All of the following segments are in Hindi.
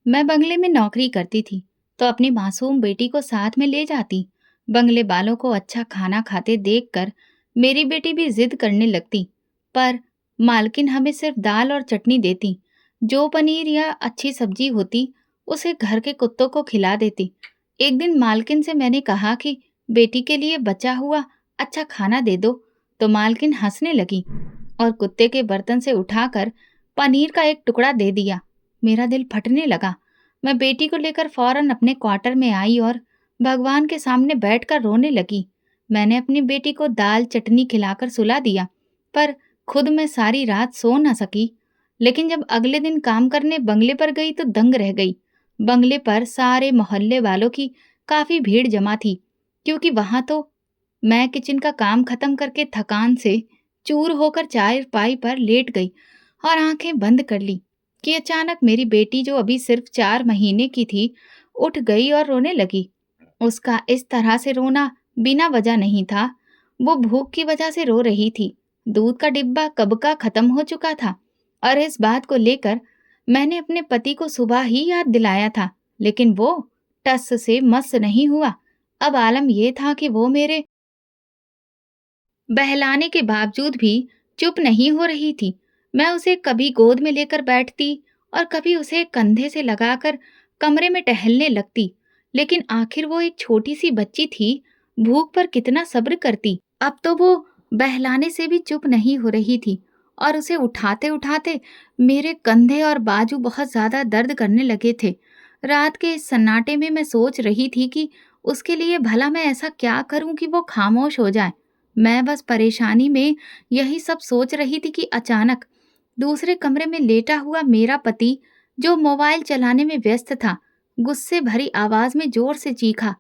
मैं बंगले में नौकरी करती थी, तो अपनी मासूम बेटी को साथ में ले जाती। बंगले वालों को अच्छा खाना खाते देखकर मेरी बेटी भी जिद करने लगती। पर मालकिन हमें सिर्फ दाल और चटनी देती। जो पनीर या अच्छी सब्जी होती उसे घर के कुत्तों को खिला देती। एक दिन मालकिन से मैंने कहा कि बेटी के लिए बचा हुआ अच्छा खाना दे दो, तो मालकिन हंसने लगी और कुत्ते के बर्तन से उठाकर पनीर का एक टुकड़ा दे दिया। मेरा दिल फटने लगा। मैं बेटी को लेकर फौरन अपने क्वार्टर में आई और भगवान के सामने बैठकर रोने लगी। मैंने अपनी बेटी को दाल चटनी खिलाकर सुला दिया, पर खुद मैं सारी रात सो न सकी। लेकिन जब अगले दिन काम करने बंगले पर गई तो दंग रह गई। बंगले पर सारे मोहल्ले वालों की काफी भीड़ जमा थी, क्योंकि वहां तो मैं किचन का काम खत्म करके थकान से चूर होकर चारपाई पर लेट गई और आंखें बंद कर ली कि अचानक मेरी बेटी, जो अभी सिर्फ 4 महीने की थी, उठ गई और रोने लगी। उसका इस तरह से रोना बिना वजह नहीं था। वो भूख की वजह से रो रही थी। दूध का डिब्बा कब का खत्म हो चुका था और इस बात को लेकर मैंने अपने पति को सुबह ही याद दिलाया था, लेकिन वो टस से मस नहीं हुआ। अब आलम यह था कि वो मेरे बहलाने के बावजूद भी चुप नहीं हो रही थी। मैं उसे कभी गोद में लेकर बैठती और कभी उसे कंधे से लगाकर कमरे में टहलने लगती। लेकिन आखिर वो एक छोटी सी बच्ची थी, भूख पर कितना सब्र करती। अब तो वो बहलाने से भी चुप नहीं हो रही थी और उसे उठाते उठाते मेरे कंधे और बाजू बहुत ज्यादा दर्द करने लगे थे। रात के इस सन्नाटे में मैं सोच रही थी कि उसके लिए भला मैं ऐसा क्या करूं कि वो खामोश हो जाए। मैं बस परेशानी में यही सब सोच रही थी कि अचानक दूसरे कमरे में लेटा हुआ मेरा पति, जो मोबाइल चलाने में व्यस्त था, गुस्से भरी आवाज में जोर से चीखा,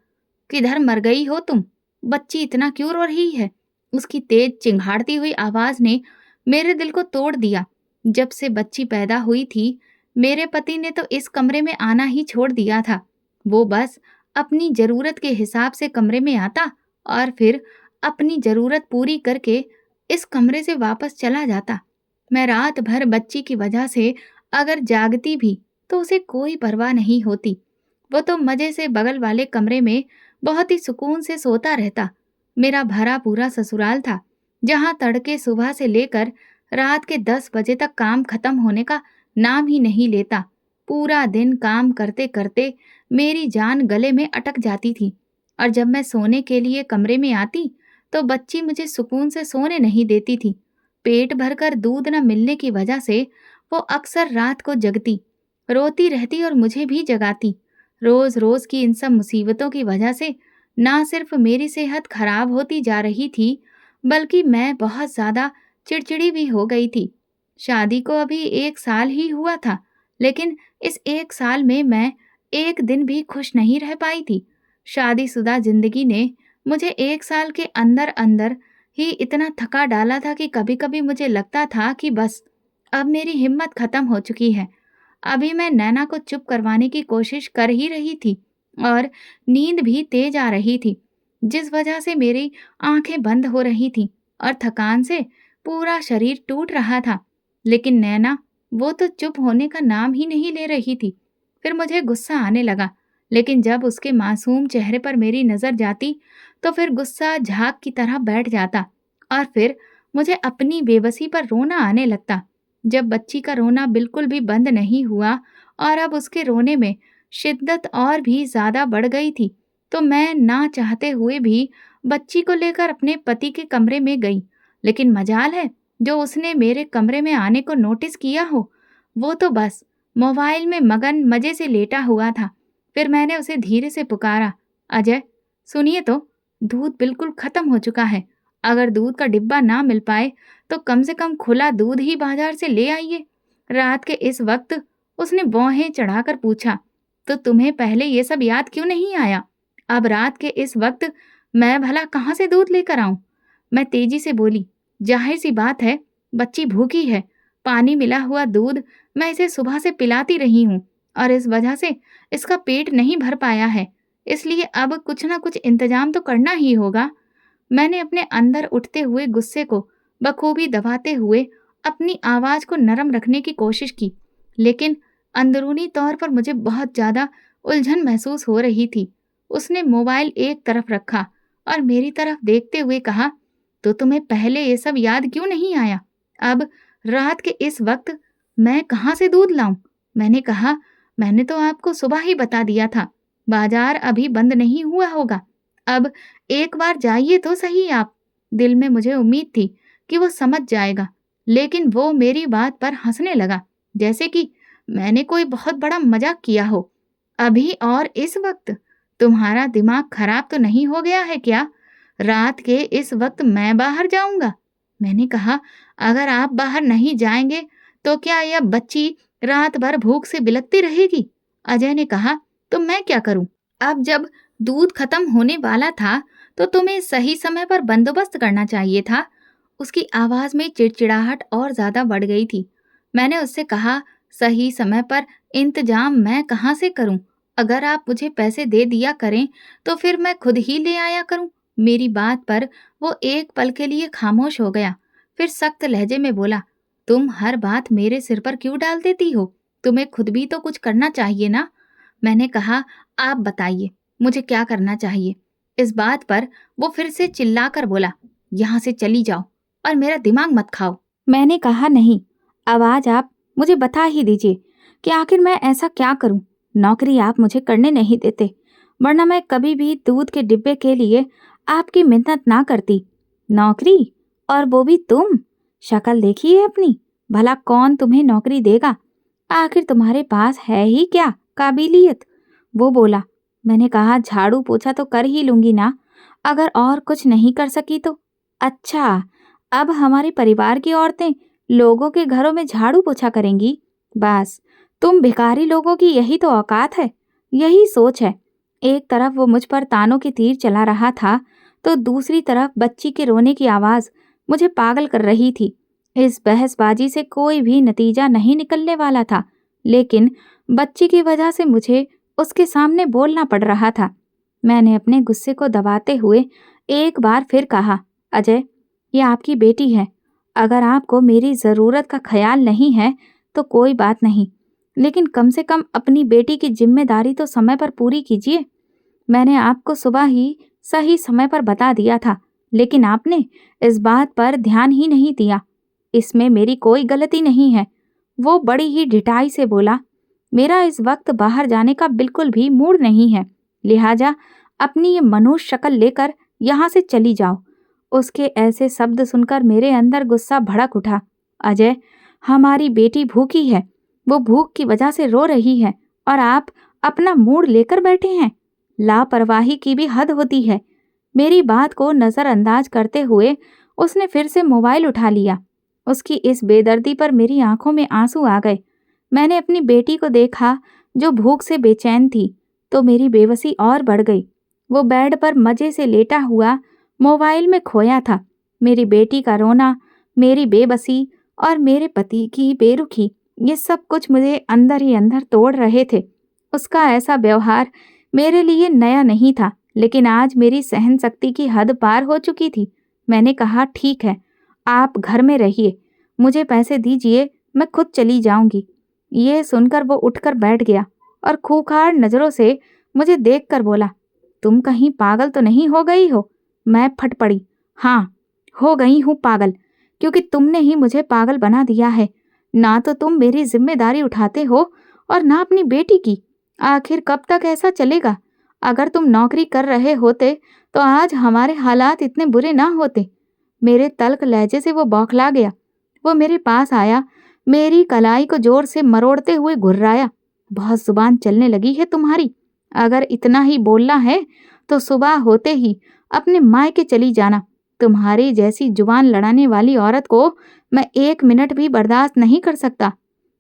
किधर मर गई हो तुम? बच्ची इतना क्यों रो रही है? उसकी तेज चिंघाड़ती हुई आवाज ने मेरे दिल को तोड़ दिया। जब से बच्ची पैदा हुई थी, मेरे पति ने तो इस कमरे में आना ही छोड़ दिया था। वो बस अपनी जरूरत के हिसाब से कमरे में आता और फिर अपनी जरूरत पूरी करके इस कमरे से वापस चला जाता। मैं रात भर बच्ची की वजह से अगर जागती भी तो उसे कोई परवाह नहीं होती। वो तो मजे से बगल वाले कमरे में बहुत ही सुकून से सोता रहता। मेरा भरा पूरा ससुराल था, जहां तड़के सुबह से लेकर रात के 10 बजे तक काम खत्म होने का नाम ही नहीं लेता। पूरा दिन काम करते करते मेरी जान गले में अटक जाती थी और जब मैं सोने के लिए कमरे में आती तो बच्ची मुझे सुकून से सोने नहीं देती थी। पेट भरकर दूध न मिलने की वजह से वो अक्सर रात को जगती, रोती रहती और मुझे भी जगाती। रोज रोज की इन सब मुसीबतों की वजह से ना सिर्फ मेरी सेहत खराब होती जा रही थी, बल्कि मैं बहुत ज्यादा चिड़चिड़ी भी हो गई थी। शादी को अभी 1 साल ही हुआ था, लेकिन इस 1 साल में मैं एक दिन भी खुश नहीं रह पाई थी। शादीशुदा जिंदगी ने मुझे 1 साल के अंदर अंदर ही इतना थका डाला था कि कभी कभी मुझे लगता था कि बस अब मेरी हिम्मत खत्म हो चुकी है। अभी मैं नैना को चुप करवाने की कोशिश कर ही रही थी और नींद भी तेज आ रही थी, जिस वजह से मेरी आंखें बंद हो रही थीं और थकान से पूरा शरीर टूट रहा था। लेकिन नैना, वो तो चुप होने का नाम ही नहीं ले रही थी। फिर मुझे गुस्सा आने लगा, लेकिन जब उसके मासूम चेहरे पर मेरी नजर जाती तो फिर गुस्सा झाग की तरह बैठ जाता और फिर मुझे अपनी बेबसी पर रोना आने लगता। जब बच्ची का रोना बिल्कुल भी बंद नहीं हुआ और अब उसके रोने में शिद्दत और भी ज्यादा बढ़ गई थी, तो मैं ना चाहते हुए भी बच्ची को लेकर अपने पति के कमरे में गई। लेकिन मजाल है, जो उसने मेरे कमरे में आने को नोटिस किया हो, वो तो बस मोबाइल में मगन मजे से लेटा हुआ था। फिर मैंने उसे धीरे से पुकारा, अजय, सुनिए तो, दूध बिल्कुल खत्म हो चुका है। अगर दूध का डिब्बा ना मिल पाए तो कम से कम खुला दूध ही बाजार से ले आइए। रात के इस वक्त उसने भौहें चढ़ाकर पूछा, तो तुम्हें पहले ये सब याद क्यों नहीं आया? अब रात के इस वक्त मैं भला कहाँ से दूध लेकर आऊं? मैं तेजी से बोली, जाहिर सी बात है, बच्ची भूखी है। पानी मिला हुआ दूध मैं इसे सुबह से पिलाती रही हूँ और इस वजह से इसका पेट नहीं भर पाया है। इसलिए अब कुछ ना कुछ इंतजाम तो करना ही होगा। मैंने अपने अंदर उठते हुए गुस्से को बखूबी दबाते हुए अपनी आवाज को नरम रखने की कोशिश की, लेकिन अंदरूनी तौर पर मुझे बहुत ज़्यादा उलझन महसूस हो रही थी। उसने मोबाइल एक तरफ रखा और मेरी तरफ देखते हुए कहा, तो तुम्हें पहले ये सब याद क्यों नहीं आया? अब रात के इस वक्त मैं कहाँ से दूध लाऊं? मैंने कहा, मैंने तो आपको सुबह ही बता दिया था, बाजार अभी बंद नहीं हुआ होगा। अब एक बार जाइए तो सही आप। दिल में मुझे उम्मीद थी कि वो समझ जाएगा, लेकिन वो मेरी बात पर हंसने लगा, जैसे कि मैंने कोई बहुत बड़ा मजाक किया हो। अभी और इस वक्त? तुम्हारा दिमाग खराब तो नहीं हो गया है क्या? रात के इस वक्त मैं बाहर जाऊंगा? मैंने कहा, अगर आप बाहर नहीं जाएंगे तो क्या यह बच्ची रात भर भूख से बिलखती रहेगी? अजय ने कहा, तो मैं क्या करूं? अब जब दूध खत्म होने वाला था तो तुम्हें सही समय पर बंदोबस्त करना चाहिए था। उसकी आवाज में चिड़चिड़ाहट और ज्यादा बढ़ गई थी। मैंने उससे कहा, सही समय पर इंतजाम मैं कहाँ से करूं? अगर आप मुझे पैसे दे दिया करें तो फिर मैं खुद ही ले आया करूं। मेरी बात पर वो एक पल के लिए खामोश हो गया, फिर सख्त लहजे में बोला, तुम हर बात मेरे सिर पर क्यों डाल देती हो? तुम्हें खुद भी तो कुछ करना चाहिए ना। मैंने कहा, आप बताइए मुझे क्या करना चाहिए? इस बात पर वो फिर से चिल्लाकर बोला, यहाँ से चली जाओ और मेरा दिमाग मत खाओ। मैंने कहा, नहीं, अब आज आप मुझे बता ही दीजिए कि आखिर मैं ऐसा क्या करूं? नौकरी आप मुझे करने नहीं देते, वरना मैं कभी भी दूध के डिब्बे के लिए आपकी मिन्नत ना करती। नौकरी? और वो भी तुम? शक्ल देखी है अपनी? भला कौन तुम्हें नौकरी देगा? आखिर तुम्हारे पास है ही क्या काबिलियत? वो बोला। मैंने कहा, झाड़ू पोछा तो कर ही लूंगी ना, अगर और कुछ नहीं कर सकी तो। अच्छा, अब हमारे परिवार की औरतें लोगों के घरों में झाड़ू पोछा करेंगी? बस, तुम भिखारी लोगों की यही तो औकात है, यही सोच है। एक तरफ वो मुझ पर तानों के तीर चला रहा था तो दूसरी तरफ बच्ची के रोने की आवाज मुझे पागल कर रही थी। इस बहसबाजी से कोई भी नतीजा नहीं निकलने वाला था, लेकिन बच्ची की वजह से मुझे उसके सामने बोलना पड़ रहा था। मैंने अपने गुस्से को दबाते हुए एक बार फिर कहा, अजय, ये आपकी बेटी है। अगर आपको मेरी ज़रूरत का ख्याल नहीं है तो कोई बात नहीं, लेकिन कम से कम अपनी बेटी की जिम्मेदारी तो समय पर पूरी कीजिए। मैंने आपको सुबह ही सही समय पर बता दिया था, लेकिन आपने इस बात पर ध्यान ही नहीं दिया। इसमें मेरी कोई गलती नहीं है। वो बड़ी ही ढिठाई से बोला, मेरा इस वक्त बाहर जाने का बिल्कुल भी मूड नहीं है, लिहाजा अपनी ये मनुष्य शक्ल लेकर यहाँ से चली जाओ। उसके ऐसे शब्द सुनकर मेरे अंदर गुस्सा भड़क उठा। अजय, हमारी बेटी भूखी है, वो भूख की वजह से रो रही है और आप अपना मूड लेकर बैठे हैं। लापरवाही की भी हद होती है। मेरी बात को नज़रअंदाज करते हुए उसने फिर से मोबाइल उठा लिया। उसकी इस बेदर्दी पर मेरी आंखों में आंसू आ गए। मैंने अपनी बेटी को देखा जो भूख से बेचैन थी, तो मेरी बेबसी और बढ़ गई। वो बेड पर मजे से लेटा हुआ मोबाइल में खोया था। मेरी बेटी का रोना, मेरी बेबसी और मेरे पति की बेरुखी, ये सब कुछ मुझे अंदर ही अंदर तोड़ रहे थे। उसका ऐसा व्यवहार मेरे लिए नया नहीं था, लेकिन आज मेरी सहन शक्ति की हद पार हो चुकी थी। मैंने कहा, ठीक है, आप घर में रहिए, मुझे पैसे दीजिए, मैं खुद चली जाऊंगी। ये सुनकर वो उठकर बैठ गया और खूंखार नजरों से मुझे देखकर बोला, तुम कहीं पागल तो नहीं हो गई हो? मैं फट पड़ी। हाँ, हो गई हूँ पागल, क्योंकि तुमने ही मुझे पागल बना दिया है। ना तो तुम मेरी जिम्मेदारी उठाते हो और ना अपनी बेटी की। आखिर कब तक ऐसा चलेगा? अगर तुम नौकरी कर रहे होते तो आज हमारे हालात इतने बुरे ना होते। मेरे तल्ख लहजे से वो बौखला गया। वो मेरे पास आया, मेरी कलाई को जोर से मरोड़ते हुए घुर्राया। बहुत जुबान चलने लगी है तुम्हारी। अगर इतना ही बोलना है तो सुबह होते ही अपने मायके चली जाना। तुम्हारी जैसी जुबान लड़ाने वाली औरत को मैं 1 मिनट भी बर्दाश्त नहीं कर सकता।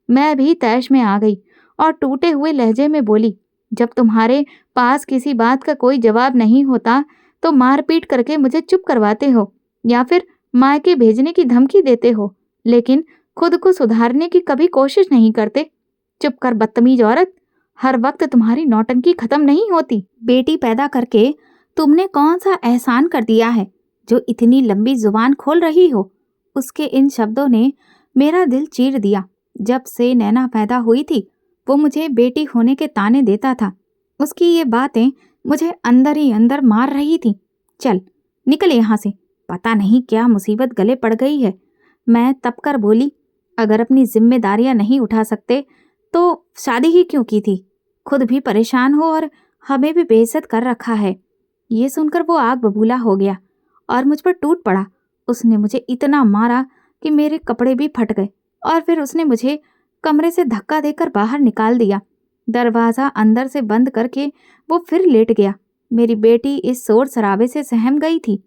मैं भी तैश में आ गई और टूटे हुए लहजे में बोली, जब तुम्हारे पास किसी बात का कोई जवाब नहीं होता तो मारपीट करके मुझे चुप करवाते हो या फिर मायके भेजने की धमकी देते हो, लेकिन खुद को सुधारने की कभी कोशिश नहीं करते। चुप कर बदतमीज औरत, हर वक्त तुम्हारी नौटंकी खत्म नहीं होती। बेटी पैदा करके तुमने कौन सा एहसान कर दिया है जो इतनी लंबी जुबान खोल रही हो? उसके इन शब्दों ने मेरा दिल चीर दिया। जब से नैना पैदा हुई थी वो मुझे बेटी होने के ताने देता था। उसकी ये बातें मुझे अंदर ही अंदर मार रही थी। चल निकल यहाँ से, पता नहीं क्या मुसीबत गले पड़ गई है। मैं तब कर बोली, अगर अपनी जिम्मेदारियां नहीं उठा सकते तो शादी ही क्यों की थी? खुद भी परेशान हो और हमें भी बेइज्जत कर रखा है। ये सुनकर वो आग बबूला हो गया और मुझ पर टूट पड़ा। उसने मुझे इतना मारा कि मेरे कपड़े भी फट गए और फिर उसने मुझे कमरे से धक्का देकर बाहर निकाल दिया। दरवाज़ा अंदर से बंद करके वो फिर लेट गया। मेरी बेटी इस शोर शराबे से सहम गई थी।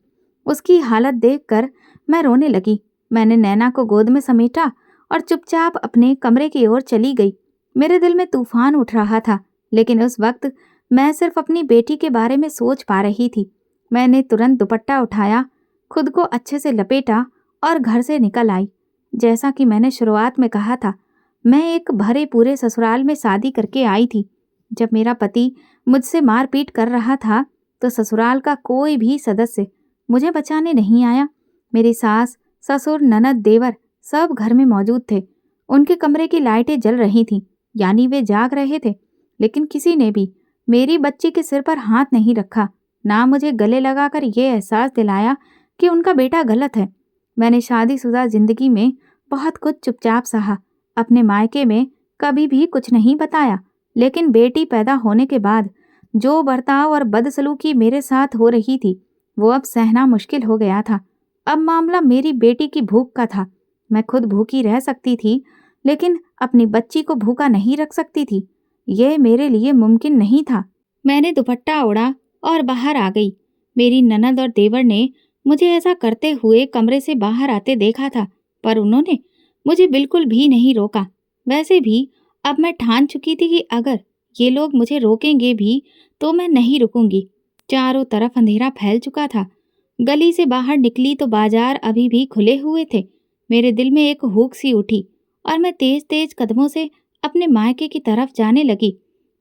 उसकी हालत देखकर मैं रोने लगी। मैंने नैना को गोद में समेटा और चुपचाप अपने कमरे की ओर चली गई। मेरे दिल में तूफान उठ रहा था, लेकिन उस वक्त मैं सिर्फ अपनी बेटी के बारे में सोच पा रही थी। मैंने तुरंत दुपट्टा उठाया, खुद को अच्छे से लपेटा और घर से निकल आई। जैसा कि मैंने शुरुआत में कहा था, मैं एक भरे पूरे ससुराल में शादी करके आई थी। जब मेरा पति मुझसे मारपीट कर रहा था तो ससुराल का कोई भी सदस्य मुझे बचाने नहीं आया। मेरी सास, ससुर, ननद, देवर सब घर में मौजूद थे। उनके कमरे की लाइटें जल रही थीं, यानी वे जाग रहे थे। लेकिन किसी ने भी मेरी बच्ची के सिर पर हाथ नहीं रखा, ना मुझे गले लगाकर ये एहसास दिलाया कि उनका बेटा गलत है। मैंने शादीशुदा जिंदगी में बहुत कुछ चुपचाप सहा, अपने मायके में कभी भी कुछ नहीं बताया, लेकिन बेटी पैदा होने के बाद जो बर्ताव और बदसलूकी मेरे साथ हो रही थी वो अब सहना मुश्किल हो गया था। अब मामला मेरी बेटी की भूख का था। मैं खुद भूखी रह सकती थी, लेकिन अपनी बच्ची को भूखा नहीं रख सकती थी। यह मेरे लिए मुमकिन नहीं था। मैंने दुपट्टा ओढ़ा और बाहर आ गई। मेरी ननद और देवर ने मुझे ऐसा करते हुए कमरे से बाहर आते देखा था, पर उन्होंने मुझे बिल्कुल भी नहीं रोका। वैसे भी अब मैं ठान चुकी थी कि अगर ये लोग मुझे रोकेंगे भी तो मैं नहीं रुकूंगी। चारों तरफ अंधेरा फैल चुका था। गली से बाहर निकली तो बाजार अभी भी खुले हुए थे। मेरे दिल में एक हुक सी उठी और मैं तेज तेज कदमों से अपने मायके की तरफ जाने लगी।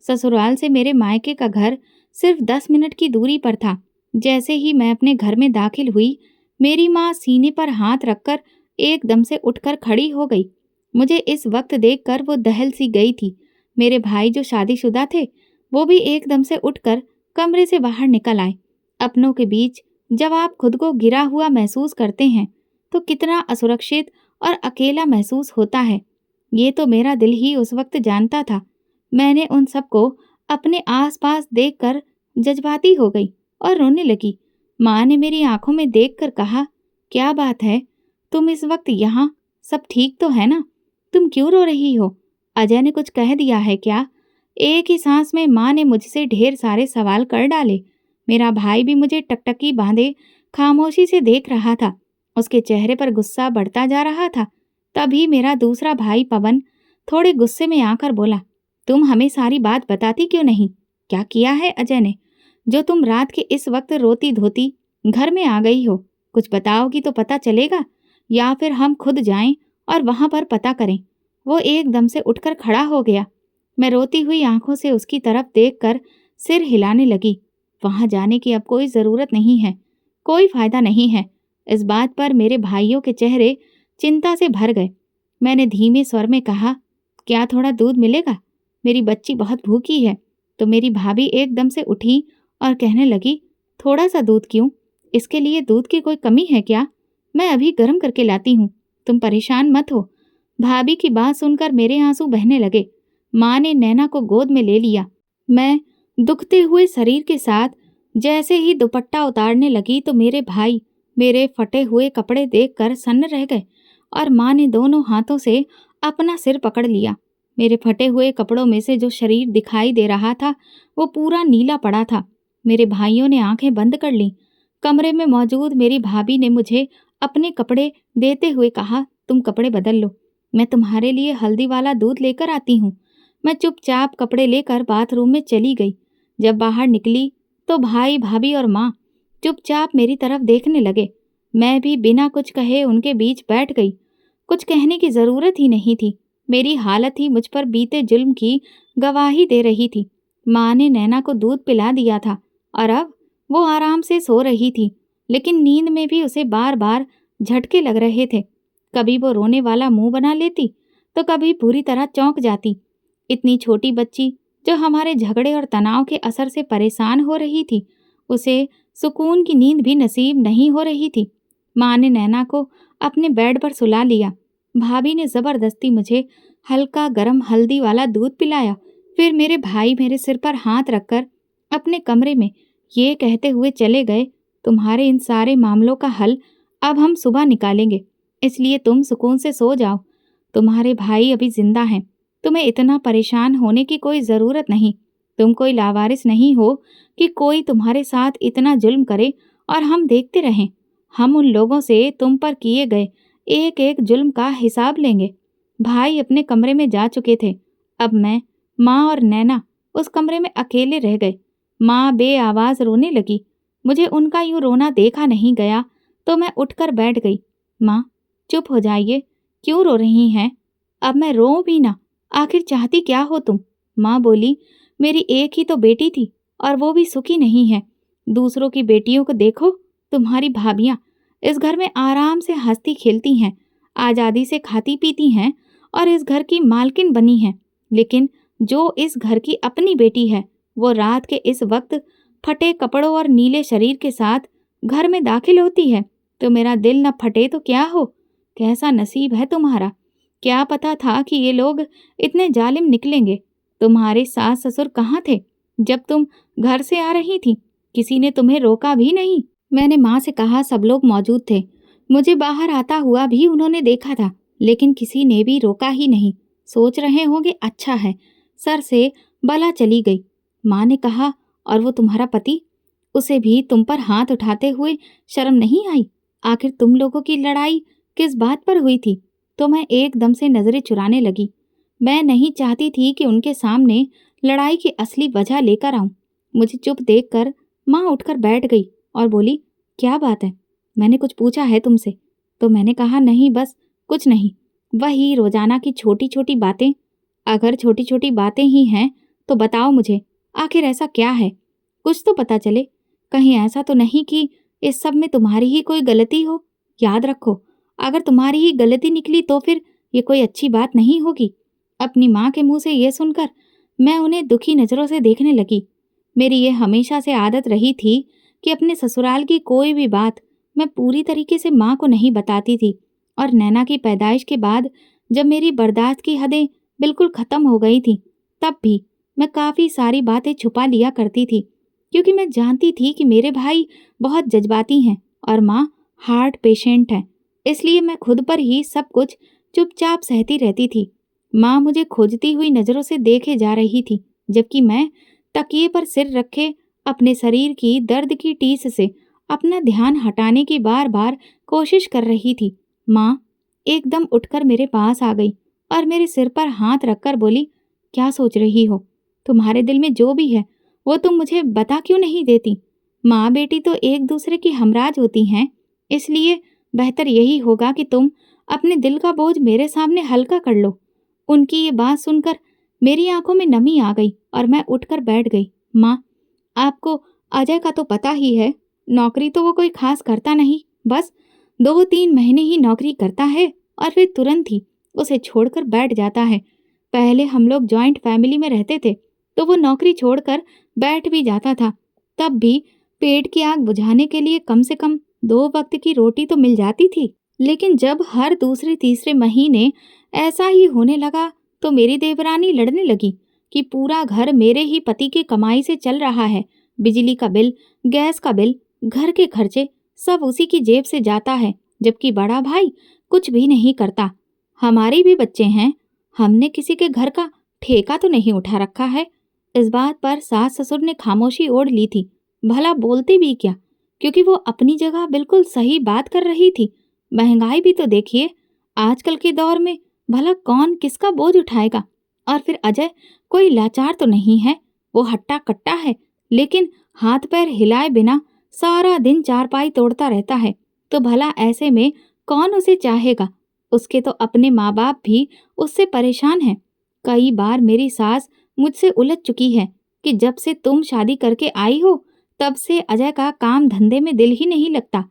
ससुराल से मेरे मायके का घर सिर्फ 10 मिनट की दूरी पर था। जैसे ही मैं अपने घर में दाखिल हुई, मेरी माँ सीने पर हाथ रखकर एकदम से उठकर खड़ी हो गई। मुझे इस वक्त देखकर वो दहल सी गई थी। मेरे भाई जो शादीशुदा थे वो भी एकदम से उठकर कमरे से बाहर निकल आए। अपनों के बीच जब आप खुद को गिरा हुआ महसूस करते हैं तो कितना असुरक्षित और अकेला महसूस होता है, ये तो मेरा दिल ही उस वक्त जानता था। मैंने उन सबको अपने आसपास देखकर जज्बाती हो गई और रोने लगी। माँ ने मेरी आंखों में देखकर कहा, क्या बात है, तुम इस वक्त यहाँ? सब ठीक तो है ना? तुम क्यों रो रही हो? अजय ने कुछ कह दिया है क्या? एक ही सांस में माँ ने मुझसे ढेर सारे सवाल कर डाले। मेरा भाई भी मुझे टकटकी बांधे खामोशी से देख रहा था। उसके चेहरे पर गुस्सा बढ़ता जा रहा था। तभी मेरा दूसरा भाई पवन थोड़े गुस्से में आकर बोला, तुम हमें सारी बात बताती क्यों नहीं? क्या किया है अजय ने जो तुम रात के इस वक्त रोती धोती घर में आ गई हो? कुछ बताओगी तो पता चलेगा, या फिर हम खुद जाएं और वहां पर पता करें। वो एकदम से उठकर खड़ा हो गया। मैं रोती हुई आंखों से उसकी तरफ देखकर सिर हिलाने लगी। वहां जाने की अब कोई ज़रूरत नहीं है, कोई फायदा नहीं है। इस बात पर मेरे भाइयों के चेहरे चिंता से भर गए। मैंने धीमे स्वर में कहा, क्या थोड़ा दूध मिलेगा? मेरी बच्ची बहुत भूखी है। तो मेरी भाभी एकदम से उठी और कहने लगी, थोड़ा सा दूध क्यों? इसके लिए दूध की कोई कमी है क्या? मैं अभी गर्म करके लाती हूँ, तुम परेशान मत हो। भाभी की बात सुनकर मेरे आंसू बहने लगे। माँ ने नैना को गोद में ले लिया। मैं दुखते हुए शरीर के साथ जैसे ही दुपट्टा उतारने लगी तो मेरे भाई मेरे फटे हुए कपड़े देखकर सन्न रह गए और माँ ने दोनों हाथों से अपना सिर पकड़ लिया। मेरे फटे हुए कपड़ों में से जो शरीर दिखाई दे रहा था वो पूरा नीला पड़ा था। मेरे भाइयों ने आंखें बंद कर लीं। कमरे में मौजूद मेरी भाभी ने मुझे अपने कपड़े देते हुए कहा, तुम कपड़े बदल लो, मैं तुम्हारे लिए हल्दी वाला दूध लेकर आती हूँ। मैं चुपचाप कपड़े लेकर बाथरूम में चली गई। जब बाहर निकली तो भाई, भाभी और माँ चुपचाप मेरी तरफ देखने लगे। मैं भी बिना कुछ कहे उनके बीच बैठ गई। कुछ कहने की ज़रूरत ही नहीं थी। मेरी हालत ही मुझ पर बीते जुल्म की गवाही दे रही थी। माँ ने नैना को दूध पिला दिया था और अब वो आराम से सो रही थी, लेकिन नींद में भी उसे बार बार झटके लग रहे थे। कभी वो रोने वाला मुंह बना लेती तो कभी पूरी तरह चौंक जाती। इतनी छोटी बच्ची जो हमारे झगड़े और तनाव के असर से परेशान हो रही थी, उसे सुकून की नींद भी नसीब नहीं हो रही थी। माँ ने नैना को अपने बेड पर सुला लिया। भाभी ने जबरदस्ती मुझे हल्का गरम हल्दी वाला दूध पिलाया। फिर मेरे भाई मेरे सिर पर हाथ रखकर अपने कमरे में ये कहते हुए चले गए, तुम्हारे इन सारे मामलों का हल अब हम सुबह निकालेंगे, इसलिए तुम सुकून से सो जाओ। तुम्हारे भाई अभी जिंदा हैं, तुम्हें इतना परेशान होने की कोई ज़रूरत नहीं। तुम कोई लावारिस नहीं हो कि कोई तुम्हारे साथ इतना जुल्म करे और हम देखते रहें। हम उन लोगों से तुम पर किए गए एक एक जुल्म का हिसाब लेंगे। भाई अपने कमरे में जा चुके थे। अब मैं, माँ और नैना उस कमरे में अकेले रह गए। माँ बेआवाज़ रोने लगी। मुझे उनका यूं रोना देखा नहीं गया तो मैं उठकर बैठ गई। माँ, चुप हो जाइए, क्यों रो रही हैं? अब मैं रोऊं भी ना, आखिर चाहती क्या हो तुम? माँ बोली, मेरी एक ही तो बेटी थी और वो भी सुखी नहीं है। दूसरों की बेटियों को देखो, तुम्हारी भाभियाँ इस घर में आराम से हंसती खेलती हैं, आज़ादी से खाती पीती हैं और इस घर की मालकिन बनी हैं। लेकिन जो इस घर की अपनी बेटी है, वो रात के इस वक्त फटे कपड़ों और नीले शरीर के साथ घर में दाखिल होती है तो मेरा दिल न फटे तो क्या हो। कैसा नसीब है तुम्हारा। क्या पता था कि ये लोग इतने जालिम निकलेंगे। तुम्हारे सास ससुर कहाँ थे जब तुम घर से आ रही थी? किसी ने तुम्हें रोका भी नहीं। मैंने माँ से कहा, सब लोग मौजूद थे, मुझे बाहर आता हुआ भी उन्होंने देखा था, लेकिन किसी ने भी रोका ही नहीं। सोच रहे होंगे अच्छा है, सर से बला चली गई। माँ ने कहा, और वो तुम्हारा पति, उसे भी तुम पर हाथ उठाते हुए शर्म नहीं आई? आखिर तुम लोगों की लड़ाई किस बात पर हुई थी? तो मैं एकदम से नजरें चुराने लगी। मैं नहीं चाहती थी कि उनके सामने लड़ाई की असली वजह लेकर आऊं। मुझे चुप देखकर माँ उठकर बैठ गई और बोली, क्या बात है? मैंने कुछ पूछा है तुमसे? तो मैंने कहा, नहीं, बस कुछ नहीं, वही रोजाना की छोटी छोटी बातें। अगर छोटी छोटी बातें ही हैं तो बताओ मुझे, आखिर ऐसा क्या है? कुछ तो पता चले। कहीं ऐसा तो नहीं कि इस सब में तुम्हारी ही कोई गलती हो? याद रखो, अगर तुम्हारी ही गलती निकली तो फिर ये कोई अच्छी बात नहीं होगी। अपनी माँ के मुंह से ये सुनकर मैं उन्हें दुखी नज़रों से देखने लगी। मेरी ये हमेशा से आदत रही थी कि अपने ससुराल की कोई भी बात मैं पूरी तरीके से माँ को नहीं बताती थी। और नैना की पैदाइश के बाद जब मेरी बर्दाश्त की हदें बिल्कुल ख़त्म हो गई थी, तब भी मैं काफ़ी सारी बातें छुपा लिया करती थी, क्योंकि मैं जानती थी कि मेरे भाई बहुत जज्बाती हैं और माँ हार्ट पेशेंट है। इसलिए मैं खुद पर ही सब कुछ चुपचाप सहती रहती थी। माँ मुझे खोजती हुई नज़रों से देखे जा रही थी, जबकि मैं तकिए पर सिर रखे अपने शरीर की दर्द की टीस से अपना ध्यान हटाने की बार बार कोशिश कर रही थी। माँ एकदम उठकर मेरे पास आ गई और मेरे सिर पर हाथ रखकर बोली, क्या सोच रही हो? तुम्हारे दिल में जो भी है वो तुम मुझे बता क्यों नहीं देती? माँ बेटी तो एक दूसरे की हमराज होती हैं, इसलिए बेहतर यही होगा कि तुम अपने दिल का बोझ मेरे सामने हल्का कर लो। उनकी ये बात सुनकर मेरी आंखों में नमी आ गई और मैं उठकर बैठ गई। माँ, आपको अजय का तो पता ही है, नौकरी तो वो कोई खास करता नहीं, बस 2-3 महीने ही नौकरी करता है और फिर तुरंत ही उसे छोड़कर बैठ जाता है। पहले हम लोग जॉइंट फैमिली में रहते थे तो वो नौकरी छोड़कर बैठ भी जाता था, तब भी पेट की आग बुझाने के लिए कम से कम 2 वक्त की रोटी तो मिल जाती थी। लेकिन जब हर दूसरे तीसरे महीने ऐसा ही होने लगा तो मेरी देवरानी लड़ने लगी कि पूरा घर मेरे ही पति की कमाई से चल रहा है। बिजली का बिल, गैस का बिल, घर के खर्चे सब उसी की जेब से जाता है, जबकि बड़ा भाई कुछ भी नहीं करता। हमारे भी बच्चे हैं, हमने किसी के घर का ठेका तो नहीं उठा रखा है। इस बात पर सास ससुर ने खामोशी ओढ़ ली थी। भला बोलते भी क्या, क्योंकि वो अपनी जगह बिल्कुल सही बात कर रही थी। महंगाई भी तो देखिए, आजकल के दौर में भला कौन किसका बोझ उठाएगा? और फिर अजय कोई लाचार तो नहीं है, वो हट्टा कट्टा है, लेकिन हाथ पैर हिलाए बिना सारा दिन चारपाई तोड़ता रहता है। तो भला ऐसे में कौन उसे चाहेगा? उसके तो अपने माँ बाप भी उससे परेशान हैं। कई बार मेरी सास मुझसे उलझ चुकी है कि जब से तुम शादी करके आई हो तब से अजय का काम धंधे में दिल ही नहीं लगता।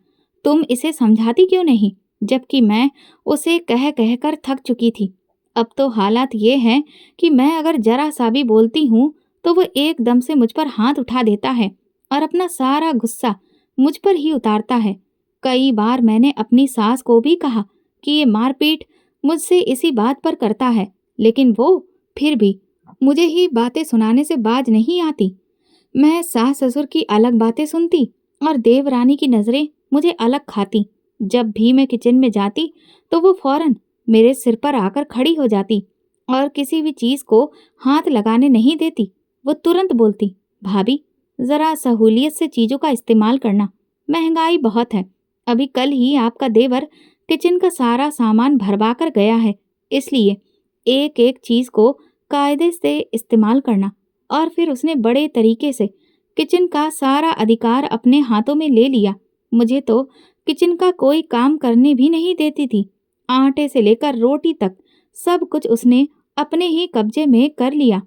तुम इसे समझाती क्यों नहीं? जबकि मैं उसे कह कह कर थक चुकी थी। अब तो हालात ये हैं कि मैं अगर जरा सा भी बोलती हूँ तो वो एकदम से मुझ पर हाथ उठा देता है और अपना सारा गुस्सा मुझ पर ही उतारता है। कई बार मैंने अपनी सास को भी कहा कि ये मारपीट मुझसे इसी बात पर करता है, लेकिन वो फिर भी मुझे ही बातें सुनाने से बाज नहीं आती। मैं सास ससुर की अलग बातें सुनती और देवरानी की नजरें मुझे अलग खाती। जब भी मैं किचन में जाती तो वो फौरन मेरे सिर पर आकर खड़ी हो जाती और किसी भी चीज को हाथ लगाने नहीं देती। वो तुरंत बोलती, भाभी जरा सहूलियत से चीजों का इस्तेमाल करना, महंगाई बहुत है। अभी कल ही आपका देवर किचन का सारा सामान भरवा कर गया है, इसलिए एक एक चीज को कायदे से इस्तेमाल करना। और फिर उसने बड़े तरीके से किचन का सारा अधिकार अपने हाथों में ले लिया। मुझे तो किचन का कोई काम करने भी नहीं देती थी। आटे से लेकर रोटी तक सब कुछ उसने अपने ही कब्जे में कर लिया।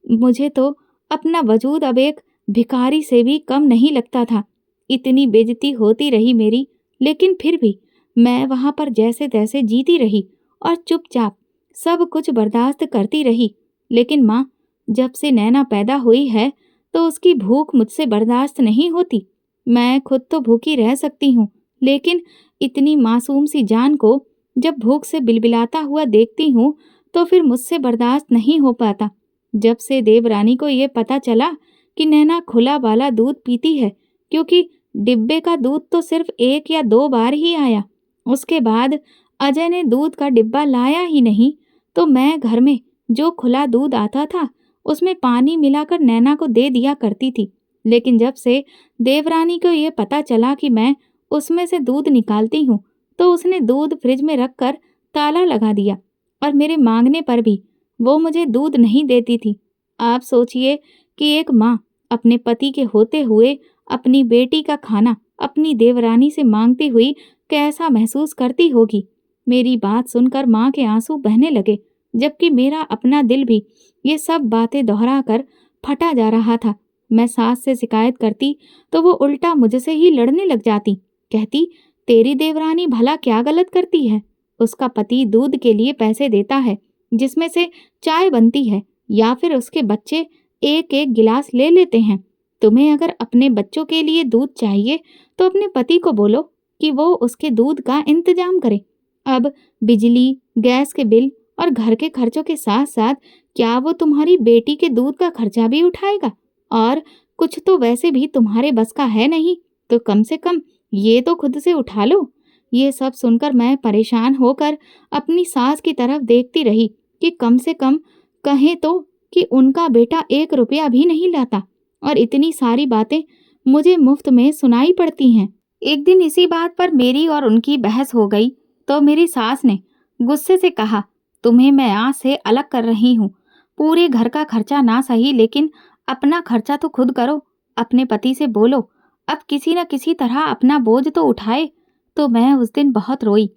मुझे तो अपना वजूद अब एक भिखारी से भी कम नहीं लगता था। इतनी बेइज्जती होती रही मेरी, लेकिन फिर भी मैं वहां पर जैसे तैसे जीती रही और चुपचाप सब कुछ बर्दाश्त करती रही। लेकिन माँ, जब से नैना पैदा हुई है तो उसकी भूख मुझसे बर्दाश्त नहीं होती। मैं खुद तो भूखी रह सकती हूँ, लेकिन इतनी मासूम सी जान को जब भूख से बिलबिलाता हुआ देखती हूँ तो फिर मुझसे बर्दाश्त नहीं हो पाता। जब से देवरानी को ये पता चला कि नैना खुला वाला दूध पीती है, क्योंकि डिब्बे का दूध तो सिर्फ 1 या 2 बार ही आया, उसके बाद अजय ने दूध का डिब्बा लाया ही नहीं, तो मैं घर में जो खुला दूध आता था उसमें पानी मिलाकर नैना को दे दिया करती थी। लेकिन जब से देवरानी को ये पता चला कि मैं उसमें से दूध निकालती हूँ, तो उसने दूध फ्रिज में रखकर ताला लगा दिया और मेरे मांगने पर भी वो मुझे दूध नहीं देती थी। आप सोचिए कि एक माँ अपने पति के होते हुए अपनी बेटी का खाना अपनी देवरानी से मांगती हुई कैसा महसूस करती होगी। मेरी बात सुनकर माँ के आंसू बहने लगे, जबकि मेरा अपना दिल भी ये सब बातें दोहराकर फटा जा रहा था। मैं सास से शिकायत करती तो वो उल्टा मुझसे ही लड़ने लग जाती। कहती, तेरी देवरानी भला क्या गलत करती है? उसका पति दूध के लिए पैसे देता है जिसमें से चाय बनती है, या फिर उसके बच्चे एक एक गिलास ले लेते हैं। तुम्हें अगर अपने बच्चों के लिए दूध चाहिए तो अपने पति को बोलो कि वो उसके दूध का इंतजाम करे। अब बिजली, गैस के बिल और घर के खर्चों के साथ साथ क्या वो तुम्हारी बेटी के दूध का खर्चा भी उठाएगा? और कुछ तो वैसे भी तुम्हारे बस का है नहीं, तो कम से कम ये तो खुद से उठा लो। ये सब सुनकर मैं परेशान होकर अपनी सास की तरफ देखती रही कि कम से कम कहें तो कि उनका बेटा 1 रुपया भी नहीं लाता और इतनी सारी बातें मुझे मुफ्त में सुनाई पड़ती हैं। एक दिन इसी बात पर मेरी और उनकी बहस हो गई तो मेरी सास ने गुस्से से कहा, तुम्हें मैं आज से अलग कर रही हूँ। पूरे घर का खर्चा ना सही, लेकिन अपना खर्चा तो खुद करो। अपने पति से बोलो अब किसी न किसी तरह अपना बोझ तो उठाए। तो मैं उस दिन बहुत रोई,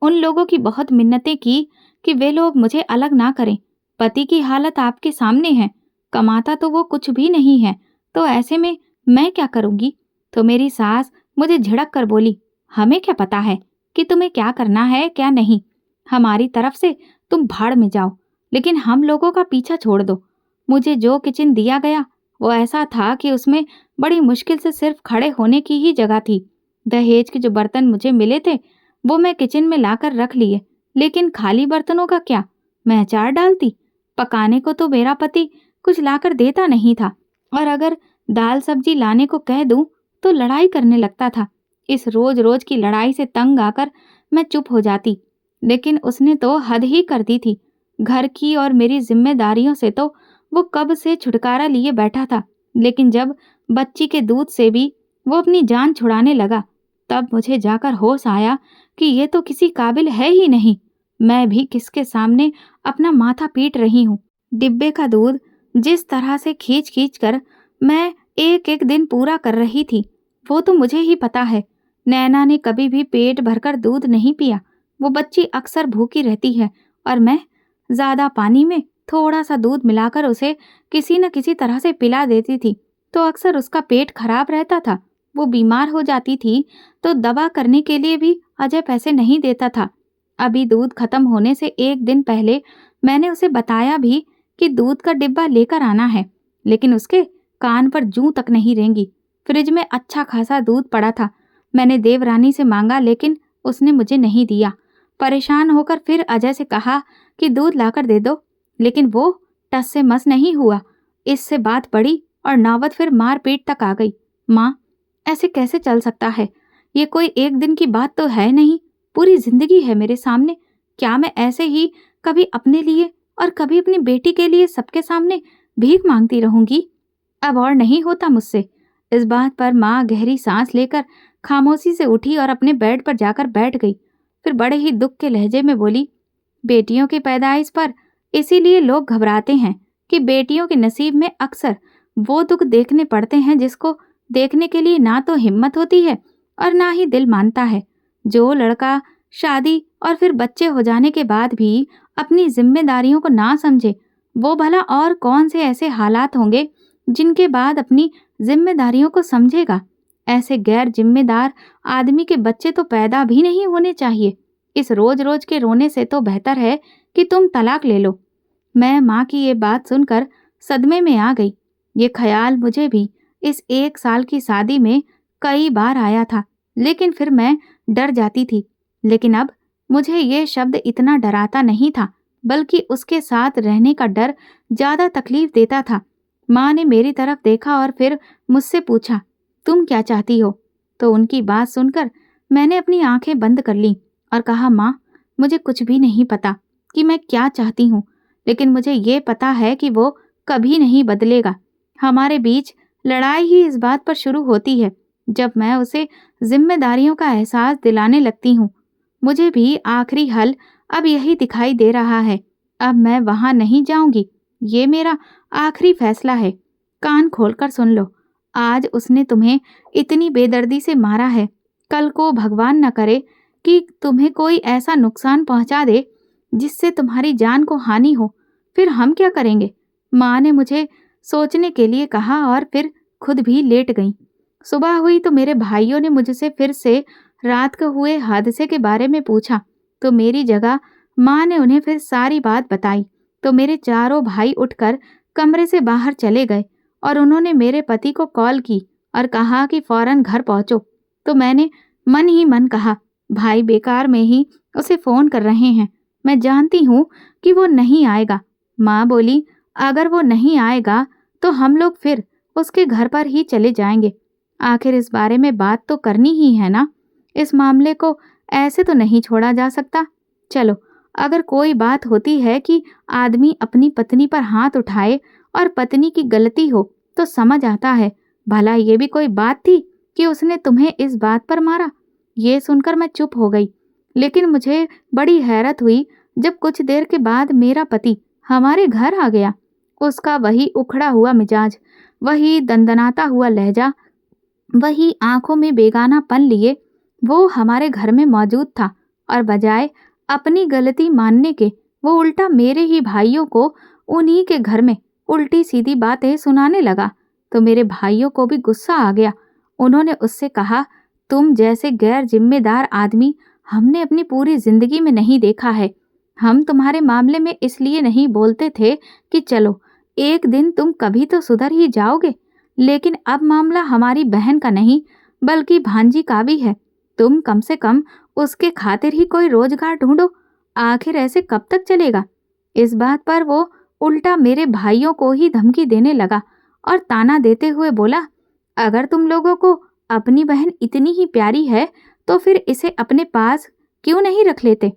उन लोगों की बहुत मिन्नतें की कि वे लोग मुझे अलग ना करें। पति की हालत आपके सामने है, कमाता तो वो कुछ भी नहीं है, तो ऐसे में मैं क्या करूंगी? तो मेरी सास मुझे झिड़क कर बोली, हमें क्या पता है कि तुम्हें क्या करना है क्या नहीं। हमारी तरफ से तुम भाड़ में जाओ, लेकिन हम लोगों का पीछा छोड़ दो। मुझे जो किचन दिया गया वो ऐसा था कि उसमें बड़ी मुश्किल से सिर्फ खड़े होने की ही जगह थी। दहेज के जो बर्तन मुझे मिले थे वो मैं किचन में लाकर रख लिए, लेकिन खाली बर्तनों का क्या? मैं अचार डालती, पकाने को तो मेरा पति कुछ लाकर देता नहीं था, और अगर दाल सब्जी लाने को कह दूं तो लड़ाई करने लगता था। इस रोज रोज की लड़ाई से तंग आकर मैं चुप हो जाती, लेकिन उसने तो हद ही कर दी थी। घर की और मेरी जिम्मेदारियों से तो वो कब से छुटकारा लिए बैठा था, लेकिन जब बच्ची के दूध से भी वो अपनी जान छुड़ाने लगा, तब मुझे जाकर होश आया कि ये तो किसी काबिल है ही नहीं। मैं भी किसके सामने अपना माथा पीट रही हूँ। डिब्बे का दूध जिस तरह से खींच खींच कर मैं एक एक दिन पूरा कर रही थी, वो तो मुझे ही पता है। नैना ने कभी भी पेट भरकर दूध नहीं पिया। वो बच्ची अक्सर भूखी रहती है और मैं ज्यादा पानी में थोड़ा सा दूध मिलाकर उसे किसी न किसी तरह से पिला देती थी, तो अक्सर उसका पेट खराब रहता था। वो बीमार हो जाती थी तो दवा करने के लिए भी अजय पैसे नहीं देता था। अभी दूध खत्म होने से एक दिन पहले मैंने उसे बताया भी कि दूध का डिब्बा लेकर आना है, लेकिन उसके कान पर जूं तक नहीं रेंगी। फ्रिज में अच्छा खासा दूध पड़ा था। मैंने देवरानी से मांगा, लेकिन उसने मुझे नहीं दिया। परेशान होकर फिर अजय से कहा कि दूध लाकर दे दो, लेकिन वो टस से मस नहीं हुआ। इससे बात बढ़ी और नौबत फिर मारपीट तक आ गई। माँ, ऐसे कैसे चल सकता है? ये कोई एक दिन की बात तो है नहीं, पूरी जिंदगी है मेरे सामने। क्या मैं ऐसे ही कभी अपने लिए और कभी अपनी बेटी के लिए सबके सामने भीख मांगती रहूंगी? अब और नहीं होता मुझसे। इस बात पर माँ गहरी सांस लेकर खामोशी से उठी और अपने बेड पर जाकर बैठ गई। फिर बड़े ही दुख के लहजे में बोली, बेटियों की पैदाइश पर इसीलिए लोग घबराते हैं कि बेटियों के नसीब में अक्सर वो दुख देखने पड़ते हैं जिसको देखने के लिए ना तो हिम्मत होती है और ना ही दिल मानता है। जो लड़का शादी और फिर बच्चे हो जाने के बाद भी अपनी जिम्मेदारियों को ना समझे, वो भला और कौन से ऐसे हालात होंगे जिनके बाद अपनी जिम्मेदारियों को समझेगा। ऐसे गैर जिम्मेदार आदमी के बच्चे तो पैदा भी नहीं होने चाहिए। इस रोज रोज के रोने से तो बेहतर है कि तुम तलाक ले लो। मैं माँ की ये बात सुनकर सदमे में आ गई। ये ख्याल मुझे भी इस 1 साल की शादी में कई बार आया था, लेकिन फिर मैं डर जाती थी। लेकिन अब मुझे ये शब्द इतना डराता नहीं था, बल्कि उसके साथ रहने का डर ज्यादा तकलीफ देता था। माँ ने मेरी तरफ देखा और फिर मुझसे पूछा, तुम क्या चाहती हो? तो उनकी बात सुनकर मैंने अपनी आंखें बंद कर लीं और कहा, माँ, मुझे कुछ भी नहीं पता कि मैं क्या चाहती हूँ, लेकिन मुझे ये पता है कि वो कभी नहीं बदलेगा। हमारे बीच लड़ाई ही इस बात पर शुरू होती है जब मैं उसे जिम्मेदारियों का एहसास दिलाने लगती हूँ। मुझे भी आखिरी हल अब यही दिखाई दे रहा है। अब मैं वहां नहीं जाऊंगी। ये मेरा आखिरी फैसला है। कान खोलकर सुन लो। आज उसने तुम्हें इतनी बेदर्दी से मारा है, कल को भगवान न करे कि तुम्हें कोई ऐसा नुकसान पहुंचा दे जिससे तुम्हारी जान को हानि हो, फिर हम क्या करेंगे? माँ ने मुझे सोचने के लिए कहा और फिर खुद भी लेट गई। सुबह हुई तो मेरे भाइयों ने मुझसे फिर से रात को हुए हादसे के बारे में पूछा, तो मेरी जगह माँ ने उन्हें फिर सारी बात बताई। तो मेरे चारों भाई उठकर कमरे से बाहर चले गए और उन्होंने मेरे पति को कॉल की और कहा कि फौरन घर पहुंचो। तो मैंने मन ही मन कहा, भाई बेकार में ही उसे फोन कर रहे हैं, मैं जानती हूँ कि वो नहीं आएगा। माँ बोली, अगर वो नहीं आएगा तो हम लोग फिर उसके घर पर ही चले जाएंगे। आखिर इस बारे में बात तो करनी ही है ना। इस मामले को ऐसे तो नहीं छोड़ा जा सकता। चलो, अगर कोई बात होती है कि आदमी अपनी पत्नी पर हाथ उठाए और पत्नी की गलती हो तो समझ आता है। भला ये भी कोई बात थी कि उसने तुम्हें इस बात पर मारा? ये सुनकर मैं चुप हो गई, लेकिन मुझे बड़ी हैरत हुई जब कुछ देर के बाद मेरा पति हमारे घर आ गया। उसका वही उखड़ा हुआ मिजाज, वही दंदनाता हुआ लहजा, वही आंखों में बेगानापन लिए वो हमारे घर में मौजूद था और बजाय अपनी गलती मानने के वो उल्टा मेरे ही भाइयों को उन्हीं के घर में उल्टी सीधी बातें सुनाने लगा। तो मेरे भाइयों को भी गुस्सा आ गया। उन्होंने उससे कहा, तुम जैसे गैर जिम्मेदार आदमी हमने अपनी पूरी जिंदगी में नहीं देखा है। हम तुम्हारे मामले में इसलिए नहीं बोलते थे कि चलो एक दिन तुम कभी तो सुधर ही जाओगे, लेकिन अब मामला हमारी बहन का नहीं बल्कि भांजी का भी है। तुम कम से कम उसके खातिर ही कोई रोजगार ढूंढो। आखिर ऐसे कब तक चलेगा? इस बात पर वो उल्टा मेरे भाइयों को ही धमकी देने लगा और ताना देते हुए बोला, अगर तुम लोगों को अपनी बहन इतनी ही प्यारी है तो फिर इसे अपने पास क्यों नहीं रख लेते?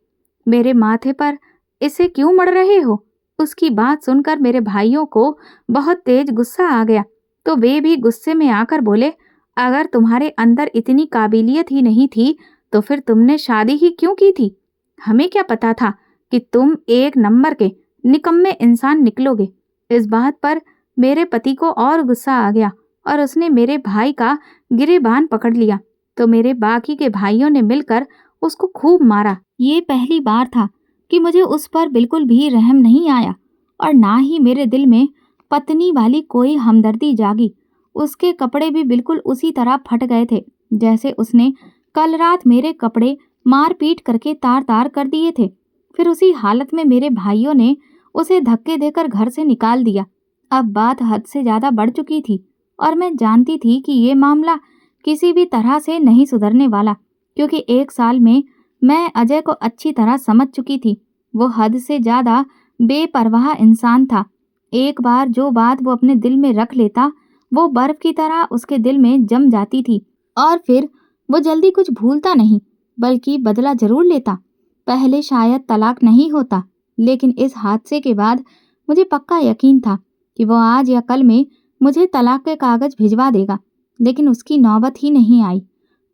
मेरे माथे पर इसे क्यों मढ़ रहे हो? उसकी बात सुनकर मेरे भाइयों को बहुत तेज गुस्सा आ गया। तो वे भी गुस्से में आकर बोले, अगर तुम्हारे अंदर इतनी काबिलियत ही नहीं थी तो फिर तुमने शादी ही क्यों की थी? हमें क्या पता था कि तुम एक नंबर के निकम्मे इंसान निकलोगे। इस बात पर मेरे पति को और गुस्सा आ गया और उसने मेरे भाई का गिरेबान पकड़ लिया। तो मेरे बाकी के भाइयों ने मिलकर उसको खूब मारा। ये पहली बार था कि मुझे उस पर बिल्कुल भी रहम नहीं आया और ना ही मेरे दिल में पत्नी वाली कोई हमदर्दी जागी। उसके कपड़े भी बिल्कुल उसी तरह फट गए थे जैसे उसने कल रात मेरे कपड़े मार पीट करके तार तार कर दिए थे। फिर उसी हालत में मेरे भाइयों ने उसे धक्के देकर घर से निकाल दिया। अब बात हद से ज्यादा बढ़ चुकी थी और मैं जानती थी कि ये मामला किसी भी तरह से नहीं सुधरने वाला, क्योंकि 1 साल में मैं अजय को अच्छी तरह समझ चुकी थी। वो हद से ज्यादा बेपरवाह इंसान था। एक बार जो बात वो अपने दिल में रख लेता, वो बर्फ की तरह उसके दिल में जम जाती थी और फिर वो जल्दी कुछ भूलता नहीं, बल्कि बदला जरूर लेता। पहले शायद तलाक नहीं होता, लेकिन इस हादसे के बाद मुझे पक्का यकीन था कि वो आज या कल में मुझे तलाक के कागज भिजवा देगा। लेकिन उसकी नौबत ही नहीं आई।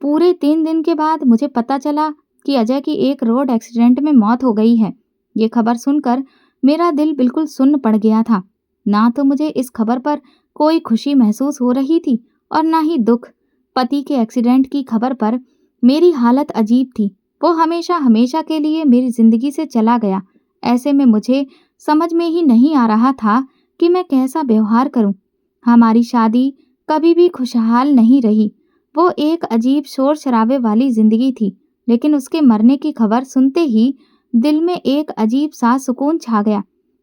पूरे 3 दिन के बाद मुझे पता चला कि अजय की एक रोड एक्सीडेंट में मौत हो गई है। ये खबर सुनकर मेरा दिल बिल्कुल सुन्न पड़ गया था। ना तो मुझे इस खबर पर कोई खुशी महसूस हो रही थी और ना ही दुख। पति के एक्सीडेंट की खबर पर मेरी हालत अजीब थी। वो हमेशा हमेशा के लिए मेरी जिंदगी से चला गया। ऐसे में मुझे समझ में ही नहीं आ रहा था कि मैं कैसा व्यवहार करूं। हमारी शादी कभी भी खुशहाल नहीं रही। वो एक अजीब शोर शराबे वाली जिंदगी थी, लेकिन उसके मरने की खबर सुनते ही दिल में एक अजीब सा सुकून छा गया।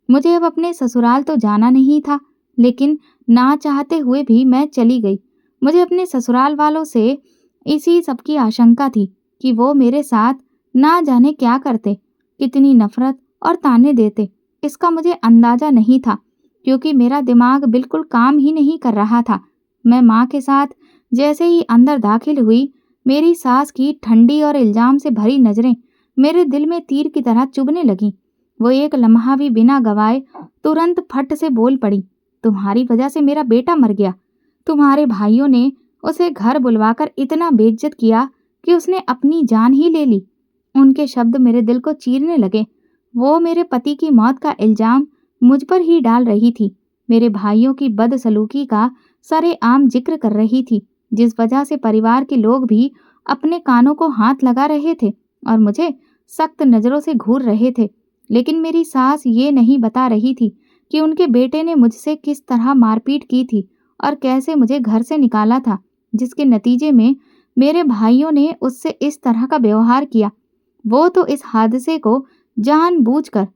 मुझे अब अपने ससुराल तो जाना नहीं था, लेकिन ना चाहते हुए भी मैं चली गई। मुझे अपने ससुराल वालों से इसी सब की आशंका थी कि वो मेरे साथ ना जाने क्या करते, कितनी नफरत और ताने देते। इसका मुझे अंदाजा नहीं था, क्योंकि मेरा दिमाग बिल्कुल काम ही नहीं कर रहा था। मैं माँ के साथ जैसे ही अंदर दाखिल हुई, मेरी सास की ठंडी और इल्जाम से भरी नजरें मेरे दिल में तीर की तरह चुभने लगीं। वो एक लम्हा भी बिना गवाए तुरंत फट से बोल पड़ी, तुम्हारी वजह से मेरा बेटा मर गया। तुम्हारे भाइयों ने उसे घर बुलवाकर इतना बेइज्जत किया कि उसने अपनी जान ही ले ली। उनके शब्द मेरे दिल को चीरने लगे। वो मेरे पति की मौत का इल्जाम मुझ पर ही डाल रही थी। मेरे भाइयों की बदसलूकी का सरेआम जिक्र कर रही थी, जिस वजह से परिवार के लोग भी अपने कानों को हाथ लगा रहे थे और मुझे सख्त नजरों से घूर रहे थे। लेकिन मेरी सास ये नहीं बता रही थी कि उनके बेटे ने मुझसे किस तरह मारपीट की थी और कैसे मुझे घर से निकाला था, जिसके नतीजे में मेरे भाइयों ने उससे इस तरह का व्यवहार किया। वो तो इस हादसे को जानबूझकर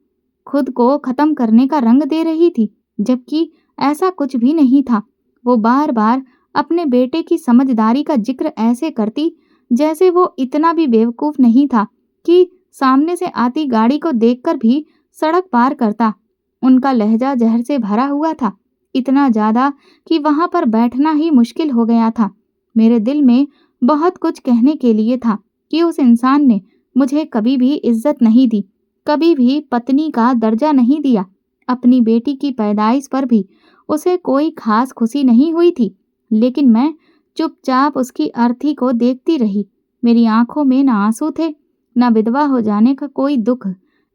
खुद को खत्म करने का रंग दे रही थी, जबकि ऐसा कुछ भी नहीं था। वो बार बार अपने बेटे की समझदारी का जिक्र ऐसे करती जैसे वो इतना भी बेवकूफ नहीं था कि सामने से आती गाड़ी को देखकर भी सड़क पार करता। उनका लहजा जहर से भरा हुआ था, इतना ज्यादा कि वहां पर बैठना ही मुश्किल हो गया था। मेरे दिल में बहुत कुछ कहने के लिए था कि उस इंसान ने मुझे कभी भी इज्जत नहीं दी, कभी भी पत्नी का दर्जा नहीं दिया। अपनी बेटी की पैदाइश पर भी उसे कोई खास खुशी नहीं हुई थी, लेकिन मैं चुपचाप उसकी अर्थी को देखती रही। मेरी आंखों में न आंसू थे, न विधवा हो जाने का कोई दुख।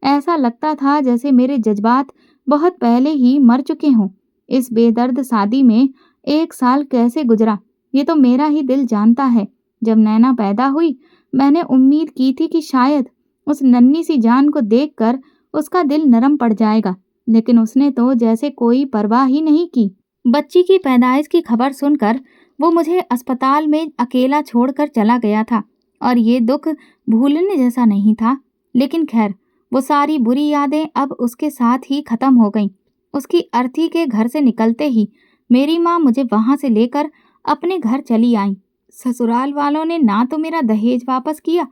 ऐसा लगता था जैसे मेरे जज्बात बहुत पहले ही मर चुके हों। इस बेदर्द शादी में 1 साल कैसे गुजरा, ये तो मेरा ही दिल जानता है। जब नैना पैदा हुई, मैंने उम्मीद की थी कि शायद उस नन्ही सी जान को देखकर उसका दिल नरम पड़ जाएगा, लेकिन उसने तो जैसे कोई परवाह ही नहीं की। बच्ची की पैदाइश की खबर सुनकर वो मुझे अस्पताल में अकेला छोड़कर चला गया था और ये दुख भूलने जैसा नहीं था। लेकिन खैर, वो सारी बुरी यादें अब उसके साथ ही खत्म हो गईं। उसकी अर्थी के घर से निकलते ही मेरी माँ मुझे वहां से लेकर अपने घर चली आई। ससुराल वालों ने ना तो मेरा दहेज वापस किया,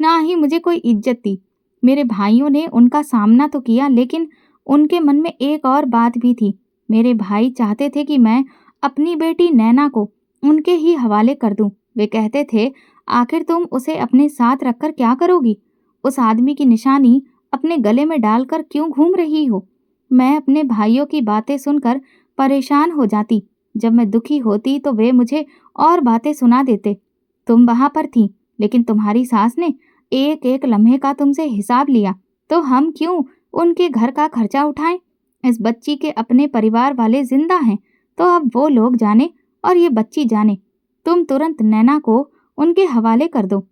ना ही मुझे कोई इज्जत दी। मेरे भाइयों ने उनका सामना तो किया, लेकिन उनके मन में एक और बात भी थी। मेरे भाई चाहते थे कि मैं अपनी बेटी नैना को उनके ही हवाले कर दूं। वे कहते थे, आखिर तुम उसे अपने साथ रखकर क्या करोगी? उस आदमी की निशानी अपने गले में डालकर क्यों घूम रही हो? मैं अपने भाइयों की बातें सुनकर परेशान हो जाती। जब मैं दुखी होती तो वे मुझे और बातें सुना देते। तुम वहां पर थी, लेकिन तुम्हारी सास ने एक एक लम्हे का तुमसे हिसाब लिया, तो हम क्यों उनके घर का खर्चा उठाएं? इस बच्ची के अपने परिवार वाले जिंदा हैं, तो अब वो लोग जाने और ये बच्ची जाने। तुम तुरंत नैना को उनके हवाले कर दो।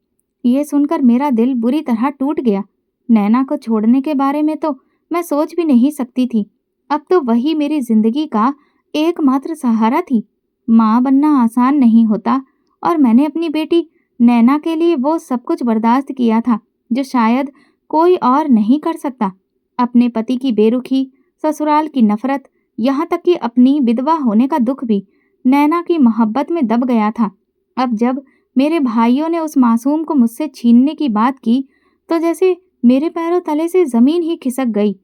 ये सुनकर मेरा दिल बुरी तरह टूट गया। नैना को छोड़ने के बारे में तो मैं सोच भी नहीं सकती थी। अब तो वही मेरी जिंदगी का एकमात्र सहारा थी। माँ बनना आसान नहीं होता और मैंने अपनी बेटी नैना के लिए वो सब कुछ बर्दाश्त किया था। जो शायद कोई और नहीं कर सकता। अपने पति की बेरुखी, ससुराल की नफरत, यहाँ तक कि अपनी विधवा होने का दुख भी नैना की मोहब्बत में दब गया था। अब जब मेरे भाइयों ने उस मासूम को मुझसे छीनने की बात की तो जैसे मेरे पैरों तले से जमीन ही खिसक गई।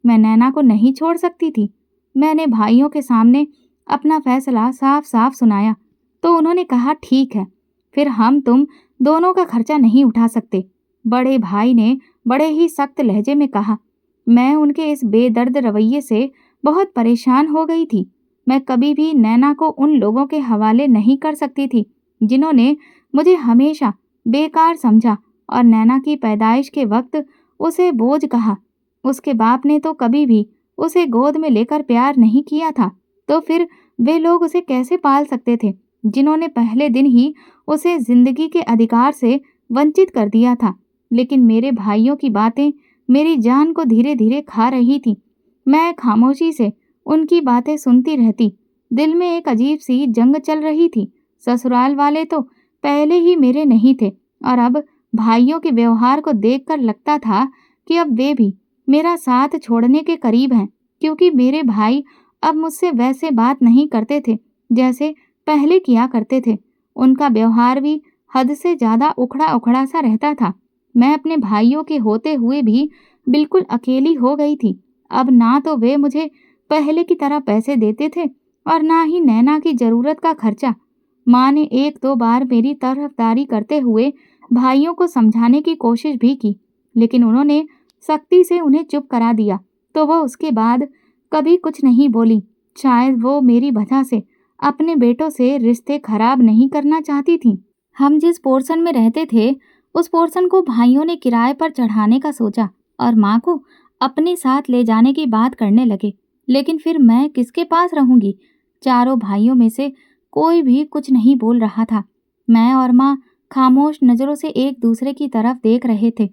मैं नैना को नहीं छोड़ सकती थी। मैंने भाइयों के सामने अपना फैसला साफ साफ सुनाया तो उन्होंने कहा, ठीक है, फिर हम तुम दोनों का खर्चा नहीं उठा सकते। बड़े भाई ने बड़े ही सख्त लहजे में कहा। मैं उनके इस बेदर्द रवैये से बहुत परेशान हो गई थी। मैं कभी भी नैना को उन लोगों के हवाले नहीं कर सकती थी जिन्होंने मुझे हमेशा बेकार समझा और नैना की पैदाइश के वक्त उसे बोझ कहा। उसके बाप ने तो कभी भी उसे गोद में लेकर प्यार नहीं किया था, तो फिर वे लोग उसे कैसे पाल सकते थे जिन्होंने पहले दिन ही उसे जिंदगी के अधिकार से वंचित कर दिया था। लेकिन मेरे भाइयों की बातें मेरी जान को धीरे धीरे खा रही थी। मैं खामोशी से उनकी बातें सुनती रहती। दिल में एक अजीब सी जंग चल रही थी। ससुराल वाले तो पहले ही मेरे नहीं थे और अब भाइयों के व्यवहार को देखकर लगता था कि अब वे भी मेरा साथ छोड़ने के करीब हैं, क्योंकि मेरे भाई अब मुझसे वैसे बात नहीं करते थे जैसे पहले किया करते थे। उनका व्यवहार भी हद से ज्यादा उखड़ा उखड़ा सा रहता था। मैं अपने भाइयों के होते हुए भी बिल्कुल अकेली हो गई थी। अब ना तो वे मुझे पहले की तरह पैसे देते थे और ना ही नैना की जरूरत का खर्चा। माँ ने एक दो बार मेरी तरफदारी करते हुए भाइयों को समझाने की कोशिश भी की, लेकिन उन्होंने सख्ती से उन्हें चुप करा दिया। तो वह उसके बाद कभी कुछ नहीं बोली। शायद वो मेरी वजह से अपने बेटों से रिश्ते खराब नहीं करना चाहती थी। हम जिस पोर्शन में रहते थे उस पोर्शन को भाइयों ने किराए पर चढ़ाने का सोचा और माँ को अपने साथ ले जाने की बात करने लगे। लेकिन फिर मैं किसके पास रहूंगी? चारों भाइयों में से कोई भी कुछ नहीं बोल रहा था। मैं और माँ खामोश नजरों से एक दूसरे की तरफ देख रहे थे।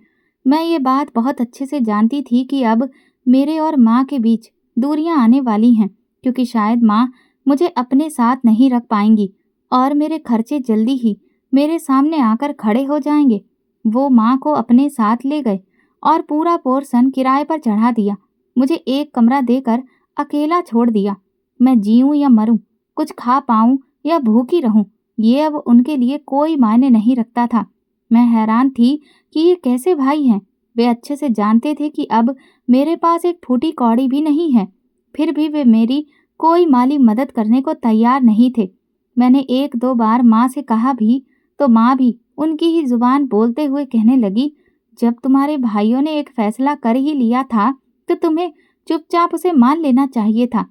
मैं ये बात बहुत अच्छे से जानती थी कि अब मेरे और माँ के बीच दूरियां आने वाली हैं, क्योंकि शायद माँ मुझे अपने साथ नहीं रख पाएंगी और मेरे खर्चे जल्दी ही मेरे सामने आकर खड़े हो जाएंगे। वो माँ को अपने साथ ले गए और पूरा पोर्शन किराए पर चढ़ा दिया। मुझे एक कमरा देकर अकेला छोड़ दिया। मैं जीऊं या मरूं, कुछ खा पाऊं या भूखी रहूं, ये अब उनके लिए कोई मायने नहीं रखता था। मैं हैरान थी कि ये कैसे भाई हैं। वे अच्छे से जानते थे कि अब मेरे पास एक फूटी कौड़ी भी नहीं है, फिर भी वे मेरी कोई माली मदद करने को तैयार नहीं थे। मैंने एक दो बार माँ से कहा भी तो माँ भी उनकी ही जुबान बोलते हुए कहने लगी, जब तुम्हारे भाइयों ने एक फैसला कर ही लिया था तो तुम्हें चुपचाप उसे मान लेना चाहिए था।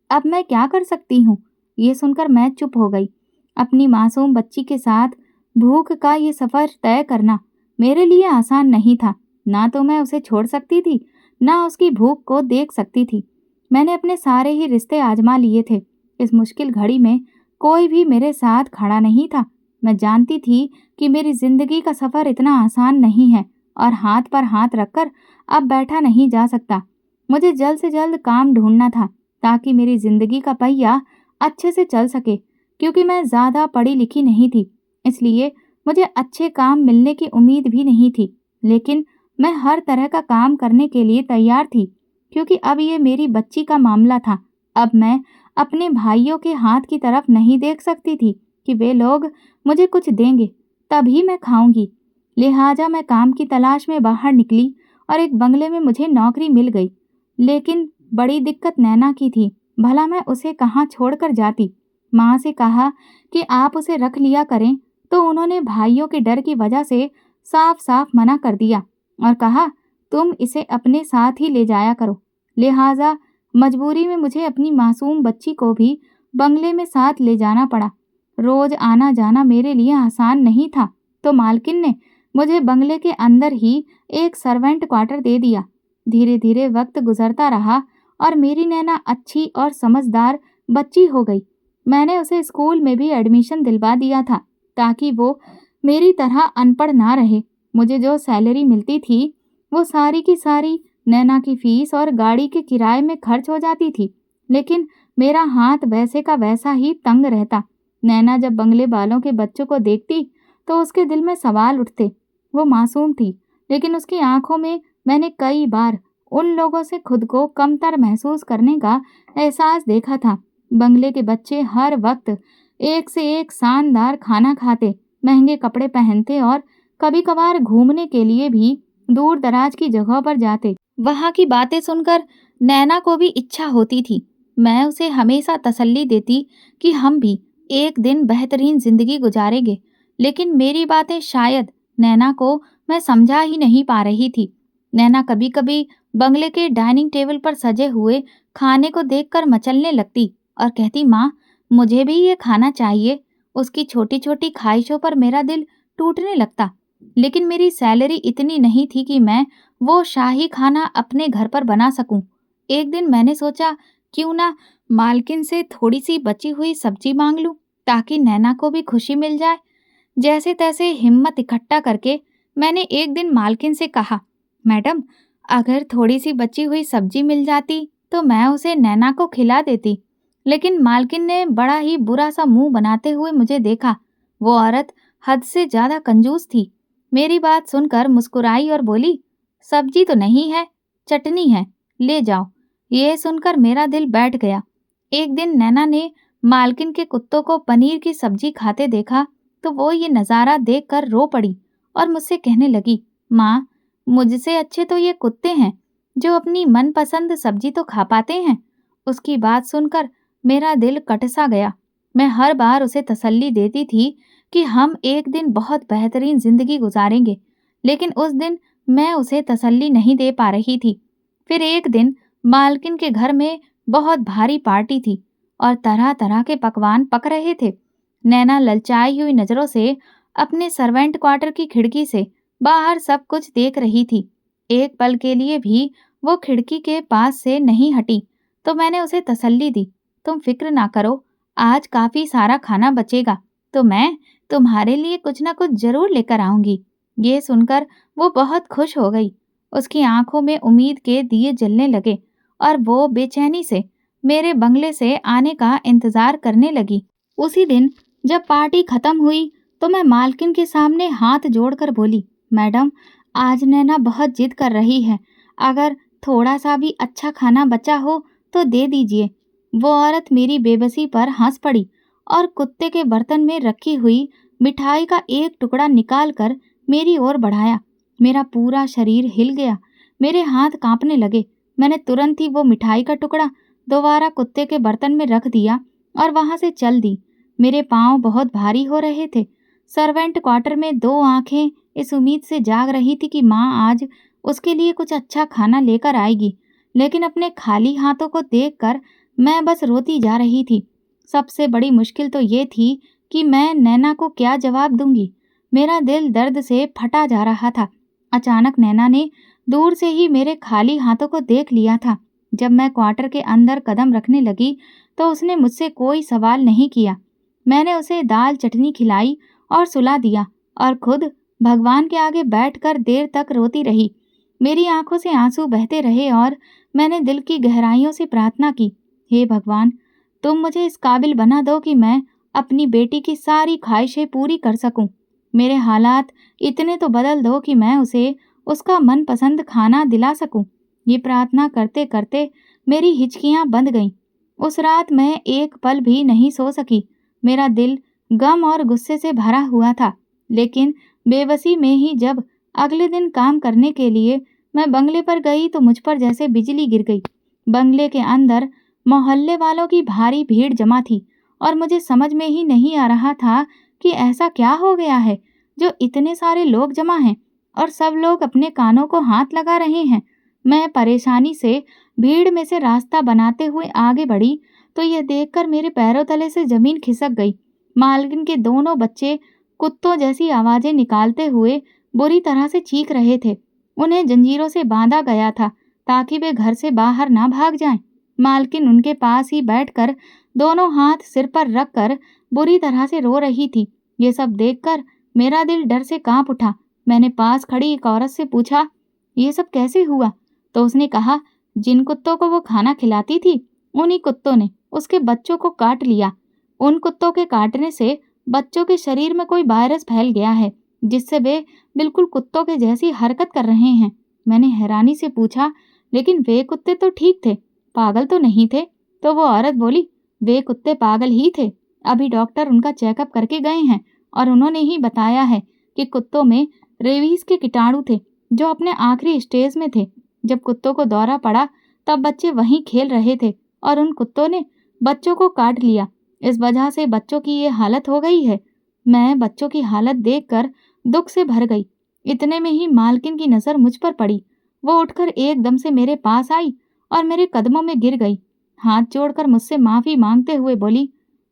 अब मैं क्या कर सकती हूँ? ये सुनकर मैं चुप हो गई। अपनी मासूम बच्ची के साथ भूख का ये सफर तय करना मेरे लिए आसान नहीं था। ना तो मैं उसे छोड़ सकती थी, ना उसकी भूख को देख सकती थी। मैंने अपने सारे ही रिश्ते आजमा लिए थे। इस मुश्किल घड़ी में कोई भी मेरे साथ खड़ा नहीं था। मैं जानती थी कि मेरी जिंदगी का सफर इतना आसान नहीं है और हाथ पर हाथ रखकर अब बैठा नहीं जा सकता। मुझे जल्द से जल्द काम ढूंढना था ताकि मेरी जिंदगी का पहिया अच्छे से चल सके। क्योंकि मैं ज्यादा पढ़ी लिखी नहीं थी, इसलिए मुझे अच्छे काम मिलने की उम्मीद भी नहीं थी। लेकिन मैं हर तरह का काम करने के लिए तैयार थी, क्योंकि अब ये मेरी बच्ची का मामला था। अब मैं अपने भाइयों के हाथ की तरफ नहीं देख सकती थी कि वे लोग मुझे कुछ देंगे तभी मैं खाऊंगी। लिहाजा मैं काम की तलाश में बाहर निकली और एक बंगले में मुझे नौकरी मिल गई। लेकिन बड़ी दिक्कत नैना की थी। भला मैं उसे कहाँ छोड़कर जाती? माँ से कहा कि आप उसे रख लिया करें, तो उन्होंने भाइयों के डर की वजह से साफ साफ मना कर दिया और कहा, तुम इसे अपने साथ ही ले जाया करो। लिहाजा मजबूरी में मुझे अपनी मासूम बच्ची को भी बंगले में साथ ले जाना पड़ा। रोज आना जाना मेरे लिए आसान नहीं था, तो मालकिन ने मुझे बंगले के अंदर ही एक सर्वेंट क्वार्टर दे दिया। धीरे धीरे वक्त गुजरता रहा और मेरी नैना अच्छी और समझदार बच्ची हो गई। मैंने उसे स्कूल में भी एडमिशन दिलवा दिया था ताकि वो मेरी तरह अनपढ़ ना रहे। मुझे जो सैलरी मिलती थी वो सारी की सारी नैना की फीस और गाड़ी के किराए में खर्च हो जाती थी, लेकिन मेरा हाथ वैसे का वैसा ही तंग रहता। नैना जब बंगले वालों के बच्चों को देखती तो उसके दिल में सवाल उठते। वो मासूम थी, लेकिन उसकी आंखों में मैंने कई बार उन लोगों से खुद को कमतर महसूस करने का एहसास देखा था। बंगले के बच्चे हर वक्त एक से एक शानदार खाना खाते, महंगे कपड़े पहनते और कभी-कभार घूमने के लिए भी दूर दराज की जगहों पर जाते। वहां की बातें सुनकर नैना को भी इच्छा होती थी। मैं उसे हमेशा तसल्ली देती कि हम भी एक दिन बेहतरीन जिंदगी गुजारेंगे, लेकिन मेरी बातें शायद नैना को मैं समझा ही नहीं पा रही थी। नैना कभी-कभी बंगले के डाइनिंग टेबल पर सजे हुए खाने को देखकर मचलने लगती और कहती, माँ, मुझे भी ये खाना चाहिए। उसकी छोटी-छोटी ख्वाहिशों पर मेरा दिल टूटने लगता। लेकिन मेरी सैलरी इतनी नहीं थी कि मैं वो शाही खाना अपने घर पर बना सकूं। एक दिन मैंने सोचा, क्यों ना मालकिन से थोड़ी सी बची हुई सब्जी मांग लूं, ताकि नैना को भी खुशी मिल जाए। जैसे तैसे हिम्मत इकट्ठा करके मैंने एक दिन मालकिन से कहा, मैडम, अगर थोड़ी सी बची हुई सब्जी मिल जाती तो मैं उसे नैना को खिला देती। लेकिन मालकिन ने बड़ा ही बुरा सा मुंह बनाते हुए मुझे देखा। वो औरत हद से ज्यादा कंजूस थी। मेरी बात सुनकर मुस्कुराई और बोली, सब्जी तो नहीं है, चटनी है, ले जाओ। ये सुनकर मेरा दिल बैठ गया। एक दिन नैना ने मालकिन के कुत्तों को पनीर की सब्जी खाते देखा तो वो ये नज़ारा देखकर रो पड़ी और मुझसे कहने लगी, माँ, मुझसे अच्छे तो ये कुत्ते हैं जो अपनी मनपसंद सब्जी तो खा पाते हैं। उसकी बात सुनकर मेरा दिल कट सा गया। मैं हर बार उसे तसल्ली देती थी कि हम एक दिन बहुत बेहतरीन जिंदगी गुजारेंगे, लेकिन उस दिन मैं उसे तसल्ली नहीं दे पा रही थी। फिर एक दिन मालकिन के घर में बहुत भारी पार्टी थी और तरह तरह के पकवान पक रहे थे। नैना ललचाई हुई नजरों से अपने सर्वेंट क्वार्टर की खिड़की से बाहर सब कुछ देख रही थी। एक पल के लिए भी वो खिड़की के पास से नहीं हटी तो मैंने उसे तसल्ली दी, तुम फिक्र ना करो, आज काफी सारा खाना बचेगा तो मैं तुम्हारे लिए कुछ ना कुछ जरूर लेकर आऊंगी। ये सुनकर वो बहुत खुश हो गई। उसकी आंखों में उम्मीद के दिए जलने लगे और वो बेचैनी से मेरे बंगले से आने का इंतजार करने लगी। उसी दिन जब पार्टी खत्म हुई तो मैं मालकिन के सामने हाथ जोड़कर बोली, मैडम, आज नैना बहुत जिद कर रही है, अगर थोड़ा सा भी अच्छा खाना बचा हो तो दे दीजिए। वो औरत मेरी बेबसी पर हंस पड़ी और कुत्ते के बर्तन में रखी हुई मिठाई का एक टुकड़ा निकालकर मेरी ओर बढ़ाया। मेरा पूरा शरीर हिल गया, मेरे हाथ कांपने लगे। मैंने तुरंत ही वो मिठाई का टुकड़ा दोबारा कुत्ते के बर्तन में रख दिया और वहां से चल दी। मेरे पांव बहुत भारी हो रहे थे। सर्वेंट क्वार्टर में दो आंखें इस उम्मीद से जाग रही थी कि माँ आज उसके लिए कुछ अच्छा खाना लेकर आएगी, लेकिन अपने खाली हाथों को देखकर मैं बस रोती जा रही थी। सबसे बड़ी मुश्किल तो ये थी कि मैं नैना को क्या जवाब दूंगी। मेरा दिल दर्द से फटा जा रहा था। अचानक नैना ने दूर से ही मेरे खाली हाथों को देख लिया था। जब मैं क्वार्टर के अंदर कदम रखने लगी तो उसने मुझसे कोई सवाल नहीं किया। मैंने उसे दाल चटनी खिलाई और सुला दिया और खुद भगवान के आगे बैठकर देर तक रोती रही। मेरी आंखों से आंसू बहते रहे और मैंने दिल की गहराइयों से प्रार्थना की, हे भगवान, तुम मुझे इस काबिल बना दो कि मैं अपनी बेटी की सारी ख्वाहिशें पूरी कर सकूं। मेरे हालात इतने तो बदल दो कि मैं उसे उसका मनपसंद खाना दिला सकूं। ये प्रार्थना करते करते मेरी हिचकियां बंध गईं। उस रात मैं एक पल भी नहीं सो सकी। मेरा दिल गम और गुस्से से भरा हुआ था। लेकिन बेबसी में ही जब अगले दिन काम करने के लिए मैं बंगले पर गई तो मुझ पर जैसे बिजली गिर गई। बंगले के अंदर मोहल्ले वालों की भारी भीड़ जमा थी और मुझे समझ में ही नहीं आ रहा था कि ऐसा क्या हो गया है जो इतने सारे लोग जमा हैं और सब लोग अपने कानों को हाथ लगा रहे हैं। मैं परेशानी से भीड़ में से रास्ता बनाते हुए आगे बढ़ी तो यह देखकर मेरे पैरों तले से जमीन खिसक गई। मालकिन के दोनों बच्चे कुत्तों जैसी आवाजें निकालते हुए बुरी तरह से चीख रहे थे। उन्हें जंजीरों से बांधा गया था ताकि वे घर से बाहर ना भाग जाएं। मालकिन उनके पास ही बैठकर दोनों हाथ सिर पर रखकर बुरी तरह से रो रही थी। ये सब देखकर मेरा दिल डर से कांप उठा। मैंने पास खड़ी एक औरत से पूछा, ये सब कैसे हुआ? तो उसने कहा, जिन कुत्तों को वो खाना खिलाती थी उन्हीं कुत्तों ने उसके बच्चों को काट लिया। उन कुत्तों के काटने से बच्चों के शरीर में कोई वायरस फैल गया है जिससे वे बिल्कुल कुत्तों के जैसी हरकत कर रहे हैं। मैंने हैरानी से पूछा, लेकिन वे कुत्ते तो ठीक थे, पागल तो नहीं थे? तो वो औरत बोली, वे कुत्ते पागल ही थे। अभी डॉक्टर उनका चेकअप करके गए हैं और उन्होंने ही बताया है कि कुत्तों में रेबीज के कीटाणु थे जो अपने आखिरी स्टेज में थे। जब कुत्तों को दौरा पड़ा तब बच्चे वहीं खेल रहे थे और उन कुत्तों ने बच्चों को काट लिया। इस वजह से बच्चों की ये हालत हो गई है। मैं बच्चों की हालत देखकर दुख से भर गई। इतने में ही मालकिन की नज़र मुझ पर पड़ी। वो उठकर एकदम से मेरे पास आई और मेरे कदमों में गिर गई। हाथ जोड़कर मुझसे माफ़ी मांगते हुए बोली,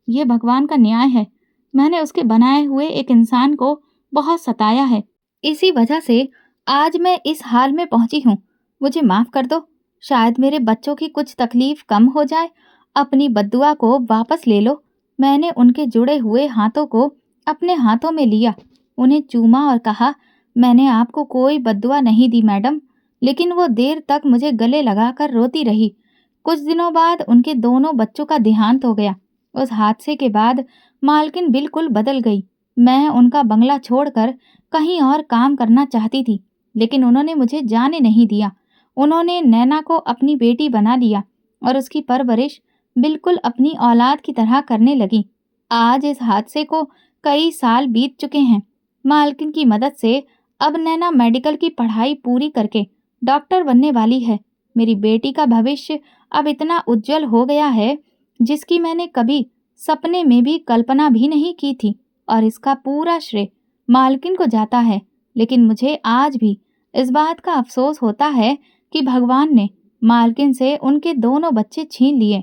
ये भगवान का न्याय है। मैंने उसके बनाए हुए एक इंसान को बहुत सताया है। इसी वजह से आज मैं इस हाल में पहुंची हूँ। मुझे माफ़ कर दो। शायद मेरे बच्चों की कुछ तकलीफ कम हो जाए। अपनी बद्दुआ को वापस ले लो। मैंने उनके जुड़े हुए हाथों को अपने हाथों में लिया, उन्हें चूमा और कहा, मैंने आपको कोई बद्दुआ नहीं दी मैडम। लेकिन वो देर तक मुझे गले लगाकर रोती रही। कुछ दिनों बाद उनके दोनों बच्चों का देहांत हो गया। उस हादसे के बाद मालकिन बिल्कुल बदल गई। मैं उनका बंगला छोड़कर कहीं और काम करना चाहती थी, लेकिन उन्होंने मुझे जाने नहीं दिया। उन्होंने नैना को अपनी बेटी बना लिया और उसकी परवरिश बिल्कुल अपनी औलाद की तरह करने लगी। आज इस हादसे को कई साल बीत चुके हैं। मालकिन की मदद से अब नैना मेडिकल की पढ़ाई पूरी करके डॉक्टर बनने वाली है। मेरी बेटी का भविष्य अब इतना उज्जवल हो गया है जिसकी मैंने कभी सपने में भी कल्पना भी नहीं की थी, और इसका पूरा श्रेय मालकिन को जाता है। लेकिन मुझे आज भी इस बात का अफसोस होता है कि भगवान ने मालकिन से उनके दोनों बच्चे छीन लिए।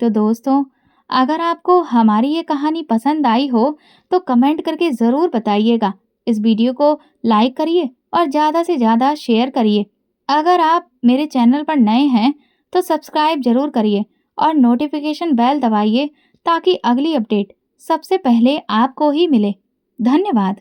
तो दोस्तों, अगर आपको हमारी ये कहानी पसंद आई हो तो कमेंट करके ज़रूर बताइएगा। इस वीडियो को लाइक करिए और ज़्यादा से ज़्यादा शेयर करिए। अगर आप मेरे चैनल पर नए हैं तो सब्सक्राइब ज़रूर करिए और नोटिफिकेशन बेल दबाइए ताकि अगली अपडेट सबसे पहले आपको ही मिले। धन्यवाद।